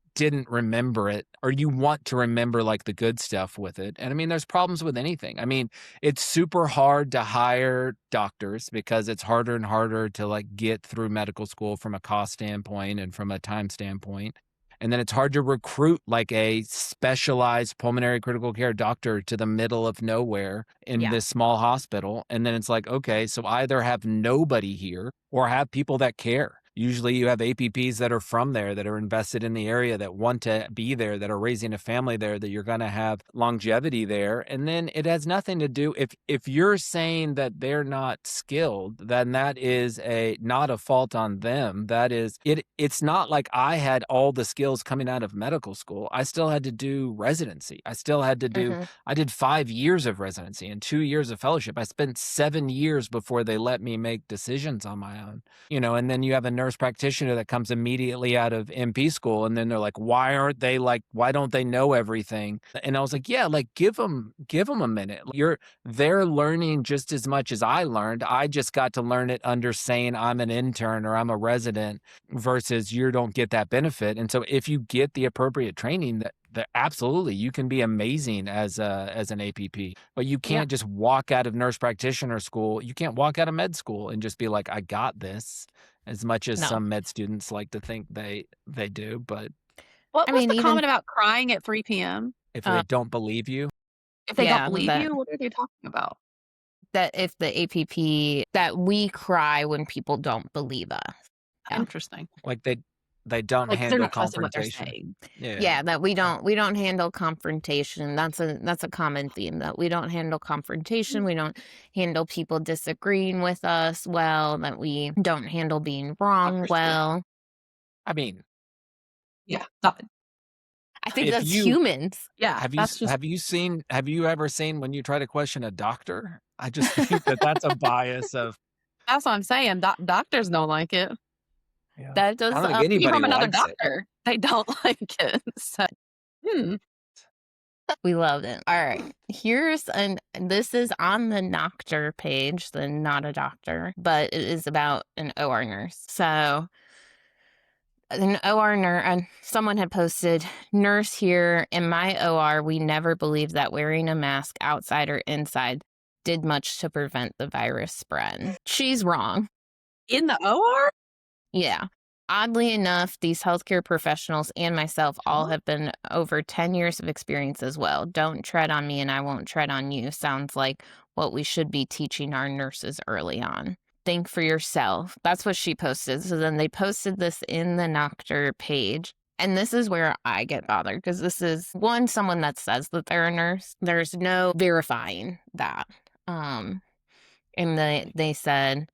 remember it, or you want to remember like the good stuff with it. And I mean, there's problems with anything. I mean, it's super hard to hire doctors because it's harder and harder to like get through medical school from a cost standpoint and from a time standpoint. And then it's hard to recruit like a specialized pulmonary critical care doctor to the middle of nowhere in this small hospital. And then it's like, okay, so either have nobody here or have people that care. Usually you have APPs that are from there, that are invested in the area, that want to be there, that are raising a family there, that you're going to have longevity there. And then it has nothing to do, if you're saying that they're not skilled, then that is not a fault on them. That is, it's not like I had all the skills coming out of medical school. I still had to do residency. I still had to do, I did 5 years of residency and 2 years of fellowship. I spent 7 years before they let me make decisions on my own, and then you have a nurse practitioner that comes immediately out of MP school, and then they're like, why don't they know everything? And I was like, yeah, like give them a minute. They're learning just as much as I learned. I just got to learn it under saying I'm an intern or I'm a resident versus you don't get that benefit. And so if you get the appropriate training, that absolutely you can be amazing as an APP, but you can't just walk out of nurse practitioner school. You can't walk out of med school and just be like, I got this, as much as some med students like to think they do. But what was the comment about crying at 3 p.m.? If they don't believe you? If they don't believe you, what are they talking about? That if the APP, that we cry when people don't believe us. Interesting. Like they don't handle confrontation. Yeah, that we don't handle confrontation. That's a common theme, that we don't handle confrontation. We don't handle people disagreeing with us well, that we don't handle being wrong well. I mean, I think that's humans. Yeah. Have you ever seen when you try to question a doctor? I just think that's a bias of. That's what I'm saying. Doctors don't like it. Yeah. That does. I don't think anybody from another likes doctor. They don't like it. So, We loved it. All right. This is on the Noctor page, the Not a Doctor, but it is about an OR nurse. So an OR nurse, and someone had posted, nurse here in my OR, we never believed that wearing a mask outside or inside did much to prevent the virus spread. She's wrong. In the OR? Yeah. Oddly enough, these healthcare professionals and myself all have been over 10 years of experience as well. Don't tread on me and I won't tread on you sounds like what we should be teaching our nurses early on. Think for yourself. That's what she posted. So then they posted this in the Noctor page. And this is where I get bothered, because this is someone that says that they're a nurse. There's no verifying that. And they said,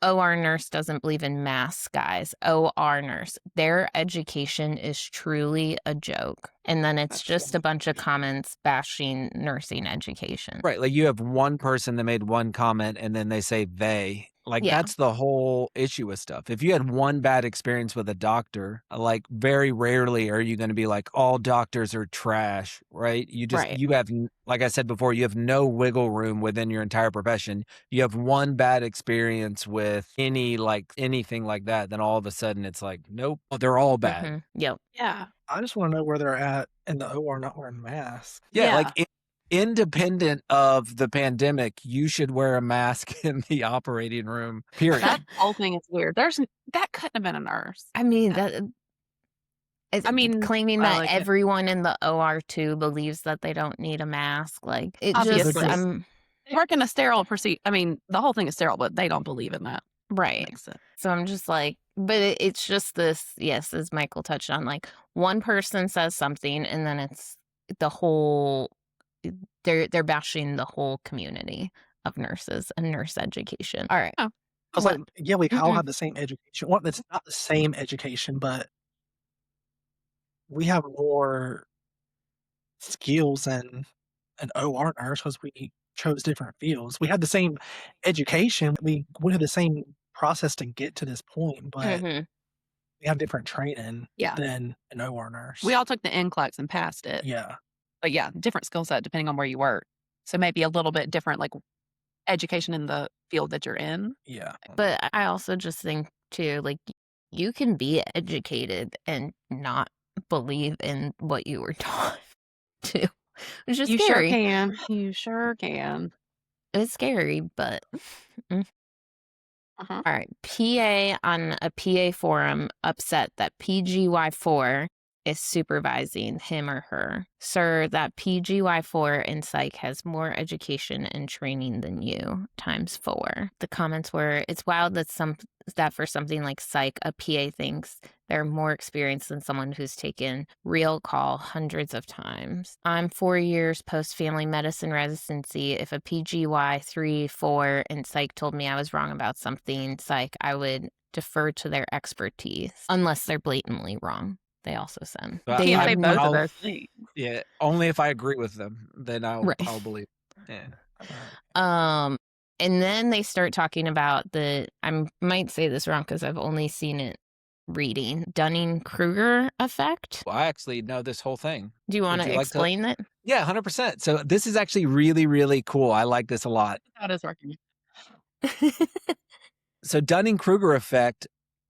OR nurse doesn't believe in masks, guys. OR nurse. Their education is truly a joke. And then it's just a bunch of comments bashing nursing education. Right. Like you have one person that made one comment and then they say they. Like, Yeah. that's the whole issue with stuff. If you had one bad experience with a doctor, like, very rarely are you gonna be like, "All doctors are trash," right? Right. You have, like I said before, you have no wiggle room within your entire profession. You have one bad experience with anything like that, then all of a sudden it's like, "Nope, they're all bad." Yep. Yeah. I just wanna know where they're at in the OR not wearing masks. Yeah, Yeah. like, independent of the pandemic, you should wear a mask in the operating room, period. That whole thing is weird. That couldn't have been a nurse. I mean, that I mean, claiming well, that like, everyone in the OR too believes that they don't need a mask, like it just obviously. They work in a sterile procedure. I mean, the whole thing is sterile, but they don't believe in that. right. Makes sense. So I'm just like, but it's just this, yes, as Michael touched on, like one person says something and then it's the whole, they're bashing the whole community of nurses and nurse education. All right. Oh. I was What? like, yeah, we all Mm-mm. have the same education. Well, it's not the same education, but we have more skills than an OR nurse because we chose different fields. We had the same education. We had the same process to get to this point, but Mhm. we have different training Yeah. than an OR nurse. We all took the NCLEX and passed it. Yeah. But yeah, different skill set depending on where you work. So maybe a little bit different, like education in the field that you're in. Yeah. But I also just think too, like you can be educated and not believe in what you were taught to, which is You scary. sure can. You sure can. It's scary, but Uh-huh. all right. PA on a PA forum upset that PGY4 is supervising him or her. Sir, that PGY4 in psych has more education and training than you, ×4. The comments were, it's wild that for something like psych, a PA thinks they're more experienced than someone who's taken real call hundreds of times. I'm 4 years post-family medicine residency. If a PGY 3, 4 in psych told me I was wrong about something psych, I would defer to their expertise, unless they're blatantly wrong. They also said Well, they Can't have say both no, of those things. Yeah, only if I agree with them, then Right. I'll believe. Yeah. And then they start talking about I might say this wrong because I've only seen it reading, Dunning-Kruger effect. Well, I actually know this whole thing. Do you want Would to you like to- explain it? Yeah, 100%. So this is actually really, really cool. I like this a lot. How does working? So Dunning-Kruger effect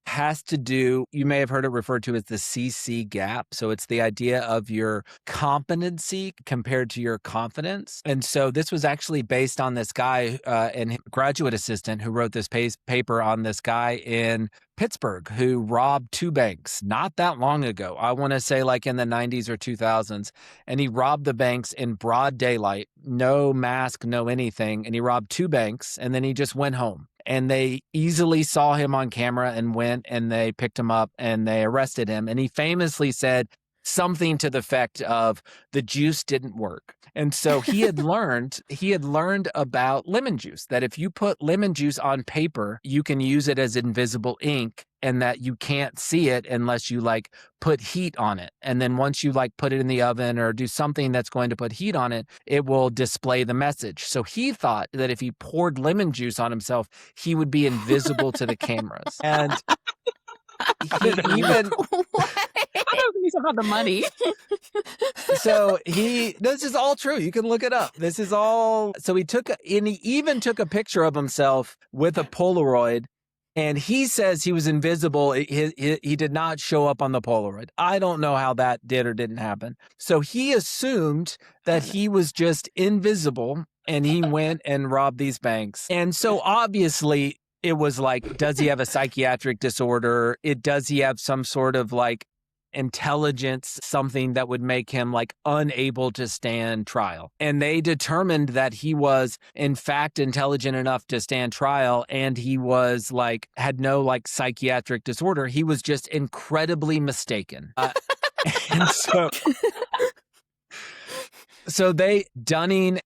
has to do, you may have heard it referred to as the CC gap. So it's the idea of your competency compared to your confidence. And so this was actually based on this guy and graduate assistant who wrote this paper on this guy in Pittsburgh who robbed 2 banks not that long ago. I want to say like in the 90s or 2000s. And he robbed the banks in broad daylight, no mask, no anything. And he robbed 2 banks and then he just went home. And they easily saw him on camera and went and they picked him up and they arrested him. And he famously said something to the effect of the juice didn't work. And so he had learned about lemon juice, that if you put lemon juice on paper, you can use it as invisible ink and that you can't see it unless you like put heat on it. And then once you like put it in the oven or do something that's going to put heat on it, it will display the message. So he thought that if he poured lemon juice on himself, he would be invisible to the cameras. And he even I don't think he's had the money. so this is all true. You can look it up. This is all. So he even took a picture of himself with a Polaroid. And he says he was invisible. He did not show up on the Polaroid. I don't know how that did or didn't happen. So he assumed that he was just invisible and he went and robbed these banks. And so obviously it was like, does he have a psychiatric disorder? Does he have some sort of like intelligence, something that would make him like unable to stand trial? And they determined that he was in fact intelligent enough to stand trial and he was like had no like psychiatric disorder. He was just incredibly mistaken. And so Dunning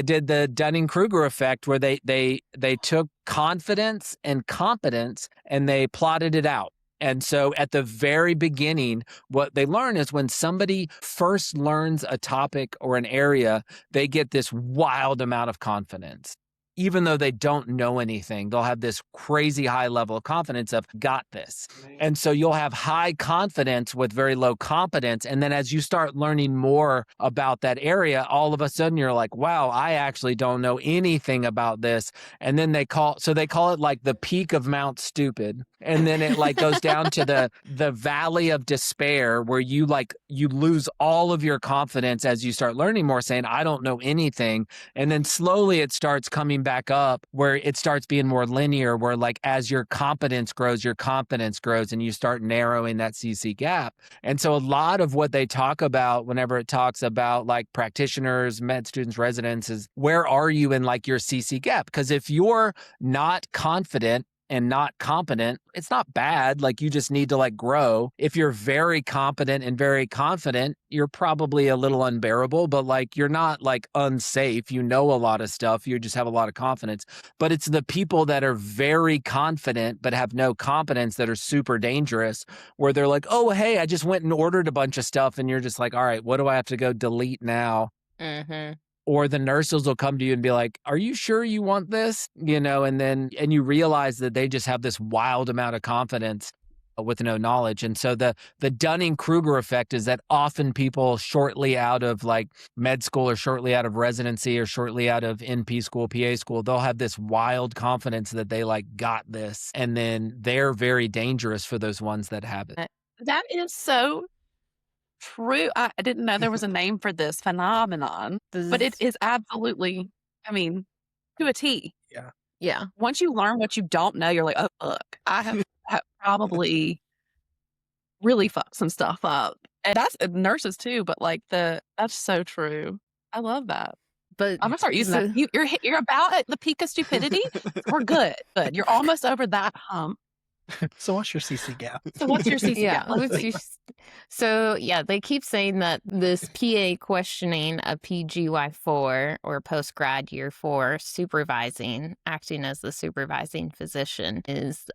did the Dunning-Kruger effect where they took confidence and competence and they plotted it out. And so at the very beginning, what they learn is when somebody first learns a topic or an area, they get this wild amount of confidence. even though they don't know anything, they'll have this crazy high level of confidence of got this. And so you'll have high confidence with very low competence. And then as you start learning more about that area, all of a sudden you're like, wow, I actually don't know anything about this. And then they call it like the peak of Mount Stupid. And then it like goes down to the valley of despair where you lose all of your confidence as you start learning more, saying, I don't know anything. And then slowly it starts coming back up where it starts being more linear, where like as your competence grows, your confidence grows and you start narrowing that CC gap. And so a lot of what they talk about whenever it talks about like practitioners, med students, residents is where are you in like your CC gap? Because if you're not confident and not competent, it's not bad. Like you just need to like grow. If you're very competent and very confident, you're probably a little unbearable, but like you're not like unsafe. You know a lot of stuff. You just have a lot of confidence. But it's the people that are very confident but have no competence that are super dangerous, where they're like, oh, hey, I just went and ordered a bunch of stuff. And you're just like, all right, what do I have to go delete now? Mm-hmm. Or the nurses will come to you and be like, are you sure you want this? And you realize that they just have this wild amount of confidence with no knowledge. And so the Dunning-Kruger effect is that often people shortly out of like med school or shortly out of residency or shortly out of NP school, PA school, they'll have this wild confidence that they like got this. And then they're very dangerous for those ones that have it. That is so true. I didn't know there was a name for this phenomenon, but it is absolutely, I mean, to a T. Yeah. Yeah. Once you learn what you don't know, you're like, oh, look, I have probably really fucked some stuff up. And that's nurses too, but like that's so true. I love that. But I'm gonna start using that. You're about at the peak of stupidity. We're good. Good. You're almost over that hump. So what's your CC gap? So what's your CC yeah. gap? So yeah, they keep saying that this PA questioning a PGY4 or post-grad year 4 supervising, acting as the supervising physician is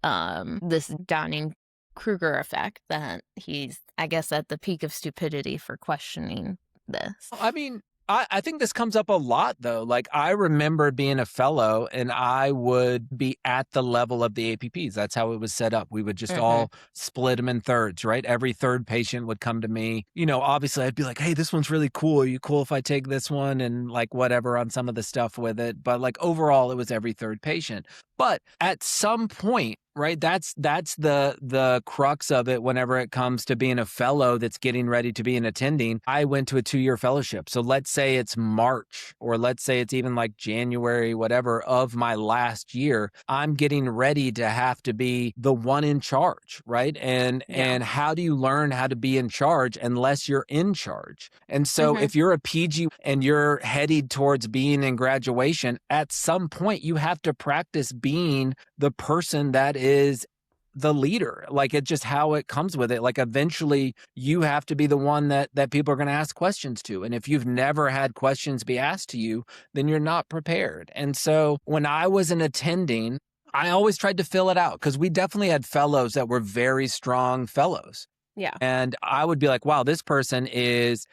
this Dunning-Kruger effect that he's, I guess, at the peak of stupidity for questioning this. I mean, I think this comes up a lot, though. Like, I remember being a fellow and I would be at the level of the APPs. That's how it was set up. We would just all split them in thirds, right? Every third patient would come to me. Obviously, I'd be like, hey, this one's really cool. Are you cool if I take this one? And like whatever on some of the stuff with it. But like overall, it was every third patient. But at some point, right, that's the crux of it whenever it comes to being a fellow that's getting ready to be an attending. I went to a 2-year fellowship. So let's say it's March, or let's say it's even like January, whatever, of my last year. I'm getting ready to have to be the one in charge, right? And how do you learn how to be in charge unless you're in charge? And so if you're a PG and you're headed towards being in graduation, at some point you have to practice being the person that is the leader. Like, it's just how it comes with it. Like, eventually you have to be the one that people are going to ask questions to. And if you've never had questions be asked to you, then you're not prepared. And so when I was an attending, I always tried to fill it out, because we definitely had fellows that were very strong fellows. Yeah. And I would be like, wow, this person is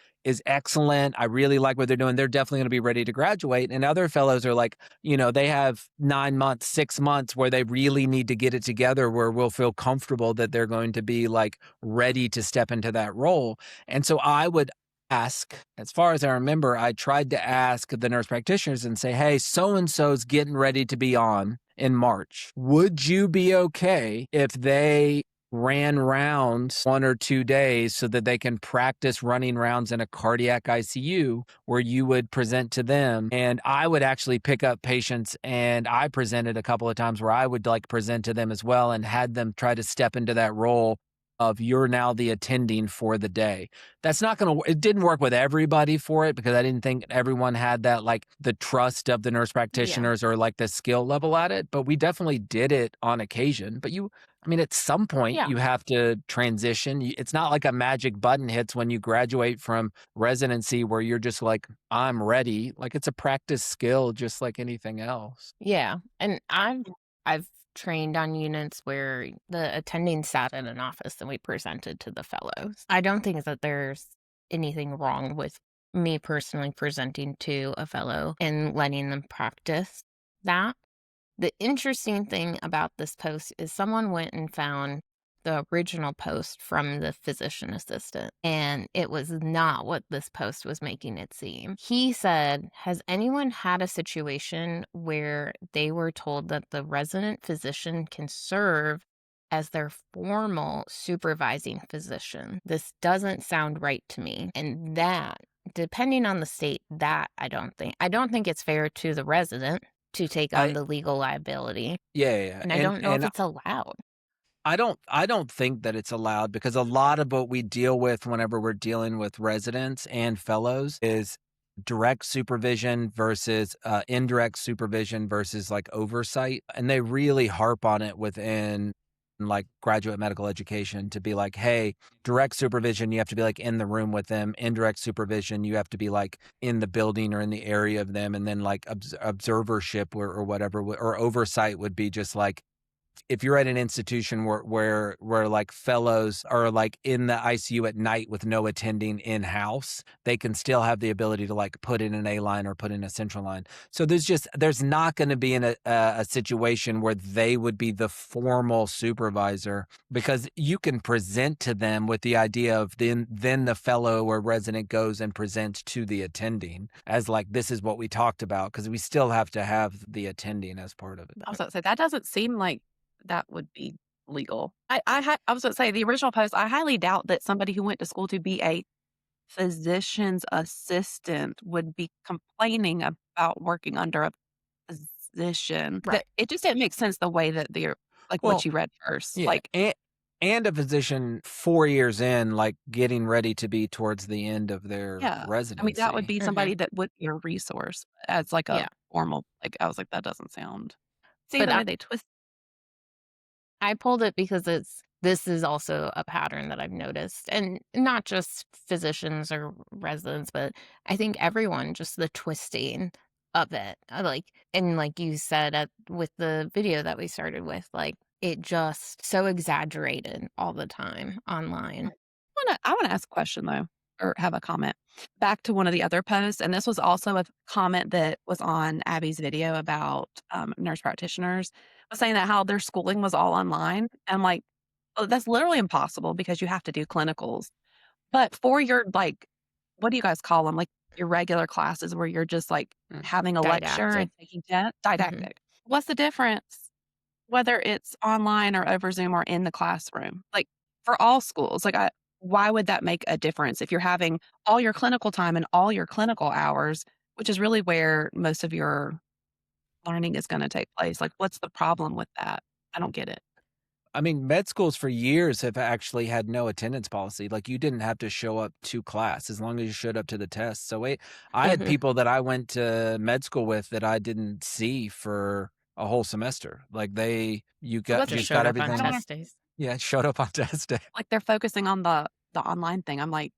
excellent. I really like what they're doing. They're definitely going to be ready to graduate. And other fellows are like, they have 9 months, 6 months where they really need to get it together, where we'll feel comfortable that they're going to be like ready to step into that role. And so I would ask, as far as I remember, I tried to ask the nurse practitioners and say, hey, so-and-so's getting ready to be on in March. Would you be okay if they ran rounds 1 or 2 days so that they can practice running rounds in a cardiac ICU, where you would present to them? And I would actually pick up patients, and I presented a couple of times where I would like present to them as well, and had them try to step into that role of you're now the attending for the day. That's not going to, it didn't work with everybody for it, because I didn't think everyone had that, like the trust of the nurse practitioners or like the skill level at it, but we definitely did it on occasion. But at some point you have to transition. It's not like a magic button hits when you graduate from residency where you're just like, I'm ready. Like, it's a practice skill just like anything else. Yeah. And I've trained on units where the attending sat in an office and we presented to the fellows. I don't think that there's anything wrong with me personally presenting to a fellow and letting them practice. that. The interesting thing about this post is someone went and found the original post from the physician assistant, and it was not what this post was making it seem. He said, has anyone had a situation where they were told that the resident physician can serve as their formal supervising physician? This doesn't sound right to me. And that, depending on the state, that I don't think it's fair to the resident to take on I the legal liability. yeah, And I don't know if it's allowed. I don't think that it's allowed, because a lot of what we deal with whenever we're dealing with residents and fellows is direct supervision versus indirect supervision versus like oversight. And they really harp on it within like graduate medical education to be like, hey, direct supervision, you have to be like in the room with them. Indirect supervision, you have to be like in the building or in the area of them. And then like observership or whatever, or oversight would be just like, if you're at an institution where like fellows are like in the ICU at night with no attending in-house, they can still have the ability to like put in an A line or put in a central line. So there's not going to be in a situation where they would be the formal supervisor, because you can present to them with the idea of then the fellow or resident goes and presents to the attending as like, this is what we talked about, because we still have to have the attending as part of it. I was about to say, that doesn't seem like that would be legal. I was going to say, the original post, I highly doubt that somebody who went to school to be a physician's assistant would be complaining about working under a physician. Right. It just didn't make sense the way that they're like Well, what you read first. Yeah, Like, and a physician 4 years in, like getting ready to be towards the end of their yeah, I mean, that would residency. be somebody that would be a resource as like a Yeah. formal, like, I was like, that doesn't sound. See But the way they twist. I pulled it because this is also a pattern that I've noticed, and not just physicians or residents, but I think everyone, just the twisting of it. And like you said with the video that we started with, like it just so exaggerated all the time online. I wanna ask a question though, or have a comment. Back to one of the other posts, and this was also a comment that was on Abby's video about nurse practitioners, was saying that how their schooling was all online. And I'm like, oh, that's literally impossible because you have to do clinicals. But for your like, what do you guys call them? Like your regular classes where you're just like having a lecture Didactic. and taking tests, didactic. What's the difference? Whether it's online or over Zoom or in the classroom, like for all schools, like why would that make a difference if you're having all your clinical time and all your clinical hours, which is really where most of your learning is going to take place? Like, what's the problem with that? I don't get it. I mean, med schools for years have actually had no attendance policy. Like, you didn't have to show up to class as long as you showed up to the test. So I had people that I went to med school with that I didn't see for a whole semester. Like you got Just just showed got up on everything. test days. Yeah, showed up on test day. Like they're focusing on the online thing. I'm like,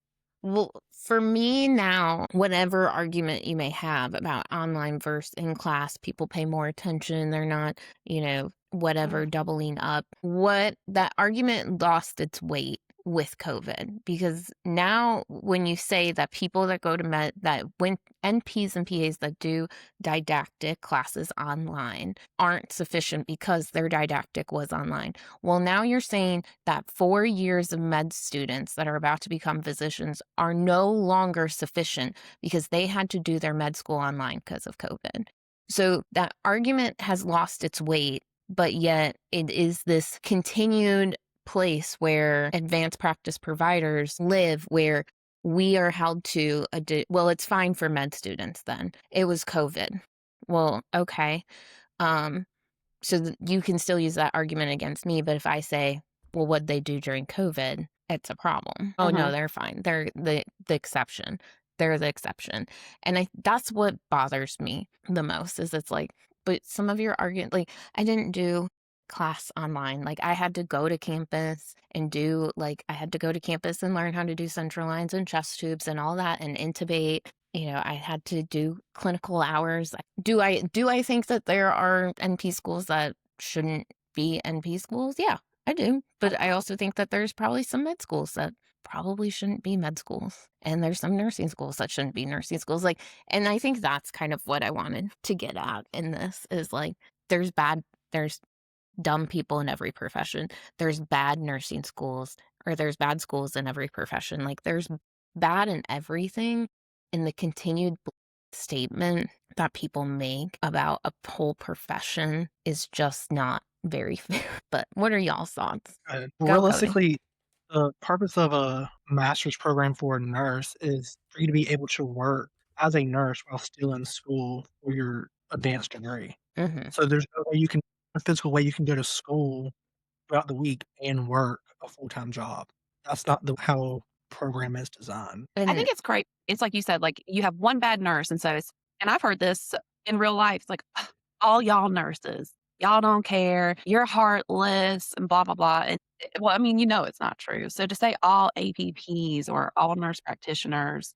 Well, for me now, whatever argument you may have about online versus in class, people pay more attention. They're not, whatever, doubling up. What that argument lost its weight with COVID, because now when you say that people that go to that when NPs and PAs that do didactic classes online aren't sufficient because their didactic was online. Well, now you're saying that 4 years of med students that are about to become physicians are no longer sufficient because they had to do their med school online because of COVID. So that argument has lost its weight, but yet it is this continued place where advanced practice providers live, where we are held to well, it's fine for med students then. It was COVID. Well, okay. So you can still use that argument against me, but if I say, well, what'd they do during COVID? It's a problem. Oh, no, they're fine. They're the exception. They're the exception. And that's what bothers me the most is it's like, but some of your argument, like I didn't do class online. Like I had to go to campus and I had to go to campus and learn how to do central lines and chest tubes and all that and intubate. I had to do clinical hours. Do I think that there are NP schools that shouldn't be NP schools? Yeah, I do, but I also think that there's probably some med schools that probably shouldn't be med schools, and there's some nursing schools that shouldn't be nursing schools, like, and I think that's kind of what I wanted to get at in this is, like, there's dumb people in every profession. There's bad nursing schools, or there's bad schools in every profession. Like, there's bad in everything, and the continued statement that people make about a whole profession is just not very fair. But what are y'all's thoughts? Go, Cody. Realistically, the purpose of a master's program for a nurse is for you to be able to work as a nurse while still in school for your advanced degree. Mhm. So there's no physical way you can go to school throughout the week and work a full-time job. That's not the how program is designed. I And think it's great. It's like you said, like you have one bad nurse, and so it's and I've heard this in real life. It's like "Ugh, all y'all nurses, y'all don't care, you're heartless, and blah blah blah. And well, I mean, it's not true. So to say all APPs or all nurse practitioners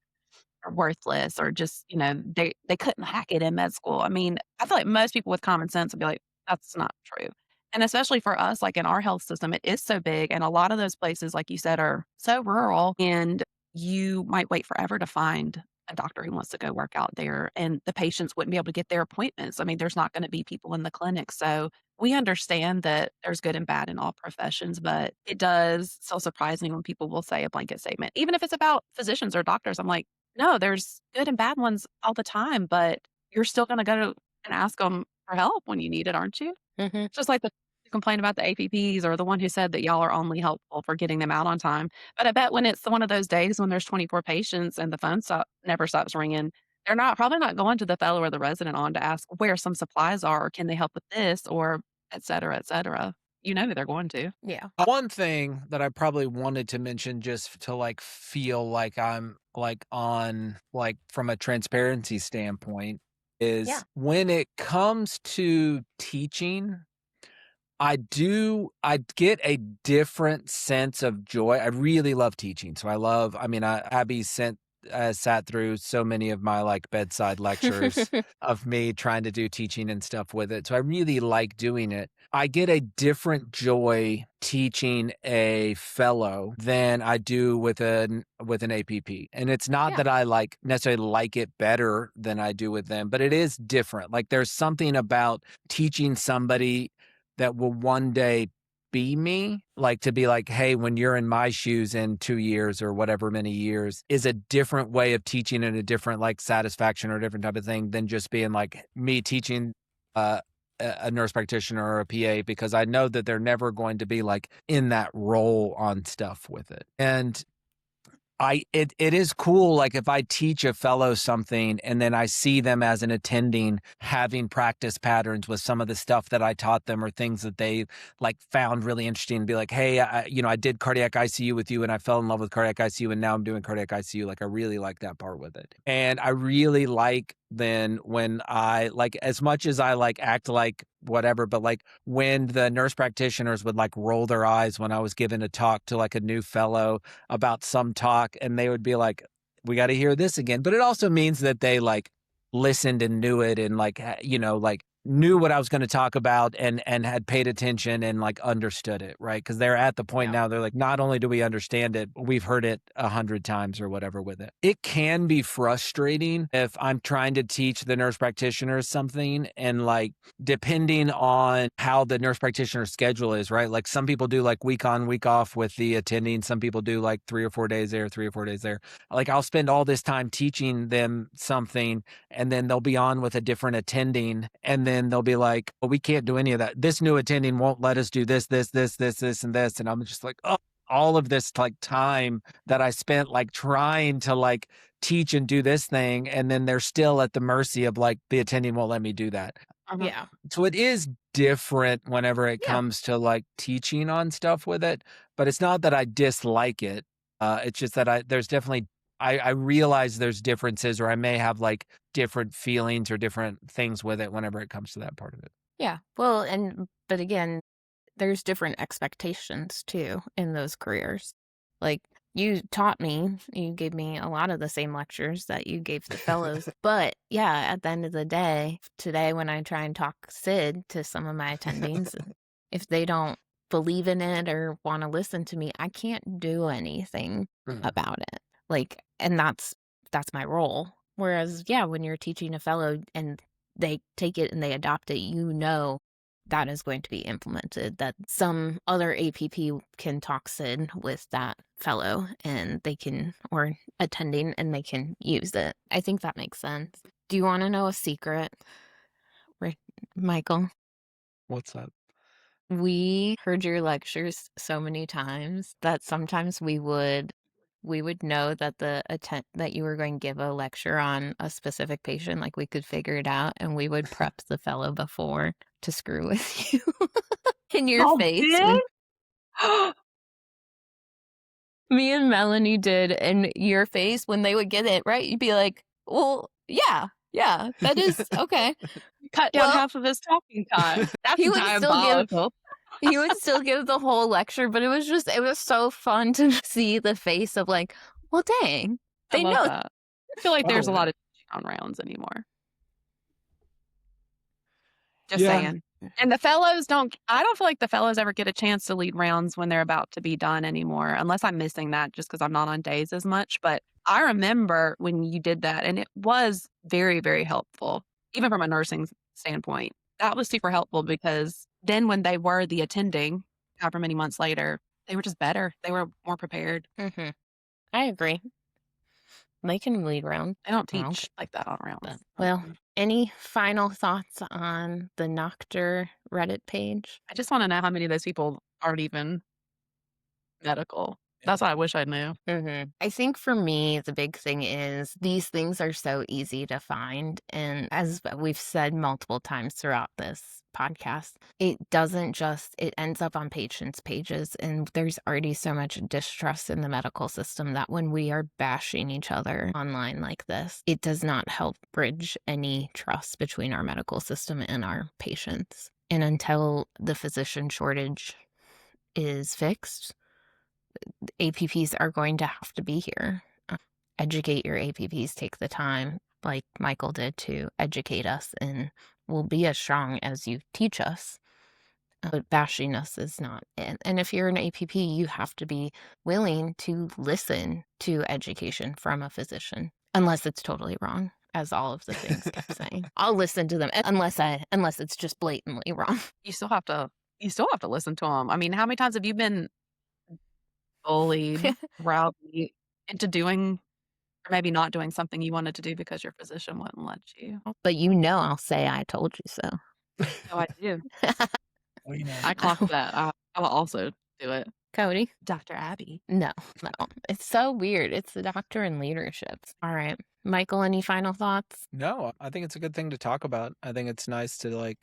are worthless or just they couldn't hack it in med school. I mean, I feel like most people with common sense would be like, that's not true. And especially for us, like in our health system, it is so big. And a lot of those places, like you said, are so rural. And you might wait forever to find a doctor who wants to go work out there. And the patients wouldn't be able to get their appointments. I mean, there's not going to be people in the clinic. So we understand that there's good and bad in all professions, but it does so surprising when people will say a blanket statement, even if it's about physicians or doctors. I'm like, no, there's good and bad ones all the time, but you're still going to go and ask them for help when you need it, aren't you? mhm. Just like the you complain about the APPs or the one who said that y'all are only helpful for getting them out on time. But I bet when it's one of those days when there's 24 patients and the phone never stops ringing, they're probably not going to the fellow or the resident on to ask where some supplies are or can they help with this or et cetera, et cetera. You know who they're going to. Yeah. One thing that I probably wanted to mention just to like feel like I'm like on like from a transparency standpoint Yeah. is when it comes to teaching, I get a different sense of joy. I really love teaching. So Abby sat through so many of my like bedside lectures of me trying to do teaching and stuff with it. So I really like doing it. I get a different joy teaching a fellow than I do with an APP. And it's not Yeah. that I like necessarily like it better than I do with them, but it is different. Like there's something about teaching somebody that will one day be me, like to be like, hey, when you're in my shoes in 2 years or whatever many years is a different way of teaching and a different like satisfaction or a different type of thing than just being like me teaching a nurse practitioner or a PA, because I know that they're never going to be like in that role on stuff with it. And it is cool, like, if I teach a fellow something and then I see them as an attending having practice patterns with some of the stuff that I taught them or things that they, like, found really interesting and be like, "Hey, I did cardiac ICU with you and I fell in love with cardiac ICU and now I'm doing cardiac ICU." Like, I really like that part with it. And I really like then when I, like, as much as I, like, act like whatever, but, like, when the nurse practitioners would, like, roll their eyes when I was giving a talk to, like, a new fellow about some talk and they would be like, we got to hear this again. But it also means that they like listened and knew it and like, like knew what I was going to talk about and had paid attention and like understood it. Right. Cause they're at the point Yeah. now they're like, not only do we understand it, we've heard it 100 times or whatever with it. It can be frustrating if I'm trying to teach the nurse practitioners something and like, depending on how the nurse practitioner schedule is, right? Like some people do like week on, week off with the attending. Some people do like 3 or 4 days there, 3 or 4 days there. Like I'll spend all this time teaching them something and then they'll be on with a different attending. And then they'll be like, well, we can't do any of that. This new attending won't let us do this, this, this, this, this, and this. And I'm just like, oh, all of this like time that I spent like trying to like teach and do this thing. And then they're still at the mercy of like the attending won't let me do that. Yeah. So it is different whenever it Yeah. comes to like teaching on stuff with it, but it's not that I dislike it. It's just that I realize there's differences or I may have like different feelings or different things with it whenever it comes to that part of it. Yeah. Well, but again, there's different expectations too in those careers. Like you taught me, you gave me a lot of the same lectures that you gave the fellows. But yeah, at the end of the day, today when I try and talk SID to some of my attendings, if they don't believe in it or want to listen to me, I can't do anything about it. Like, and that's my role. Whereas, yeah, when you're teaching a fellow and they take it and they adopt it, you know that is going to be implemented, that some other APP can talk SID with that fellow and they can, or attending, and they can use it. I think that makes sense. Do you want to know a secret, Michael? What's that? We heard your lectures so many times that sometimes we would know that that you were going to give a lecture on a specific patient, like we could figure it out, and we would prep the fellow before to screw with you in your Oh, face. did? Me and Melanie did, and your face when they would get it right, you'd be like, "Well, yeah, that is okay." Cut down Well, half of his talking time. That's he would still give diabolical. he would still give the whole lecture, but it was so fun to see the face of like, well, dang, I they love know. that. I feel like there's a Oh. lot of on rounds anymore. Just Yeah. saying. And the fellows I don't feel like the fellows ever get a chance to lead rounds when they're about to be done anymore, unless I'm missing that just because I'm not on days as much. But I remember when you did that, and it was very, very helpful, even from a nursing standpoint. That was super helpful because then when they were the attending, however many months later, they were just better. They were more prepared. Mm-hmm. I agree. They can lead rounds. They don't Well, teach like that on rounds. Well, any final thoughts on the Noctor Reddit page? I just want to know how many of those people aren't even medical. That's what I wish I knew. Mm-hmm. I think for me, the big thing is these things are so easy to find. And as we've said multiple times throughout this podcast, it ends up on patients' pages. And there's already so much distrust in the medical system that when we are bashing each other online like this, it does not help bridge any trust between our medical system and our patients. And until the physician shortage is fixed, APPs are going to have to be here. Educate your APPs. Take the time, like Michael did, to educate us, and we'll be as strong as you teach us. But bashing us is not. And if you're an APP, you have to be willing to listen to education from a physician, unless it's totally wrong, as all of the things kept saying. I'll listen to them unless it's just blatantly wrong. You still have to listen to them. I mean, how many times have you been bullied, rowdy into doing or maybe not doing something you wanted to do because your physician wouldn't let you? But I'll say I told you so. Oh, I do. Well, I clocked that. I will also do it. Cody? Dr. Abby. No. It's so weird. It's the doctor in leadership. All right. Michael, any final thoughts? No, I think it's a good thing to talk about. I think it's nice to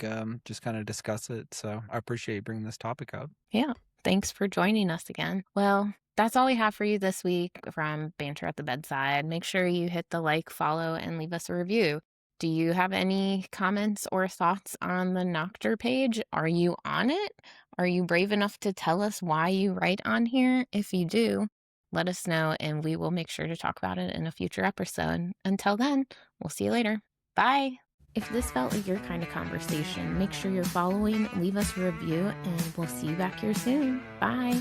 just kind of discuss it. So I appreciate you bringing this topic up. Yeah. Thanks for joining us again. Well, that's all we have for you this week from Banter at the Bedside. Make sure you hit the like, follow, and leave us a review. Do you have any comments or thoughts on the Noctor page? Are you on it? Are you brave enough to tell us why you write on here? If you do, let us know, and we will make sure to talk about it in a future episode. Until then, we'll see you later. Bye. If this felt like your kind of conversation, make sure you're following, leave us a review, and we'll see you back here soon. Bye.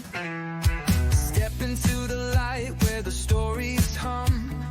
Step into the light where the stories hum.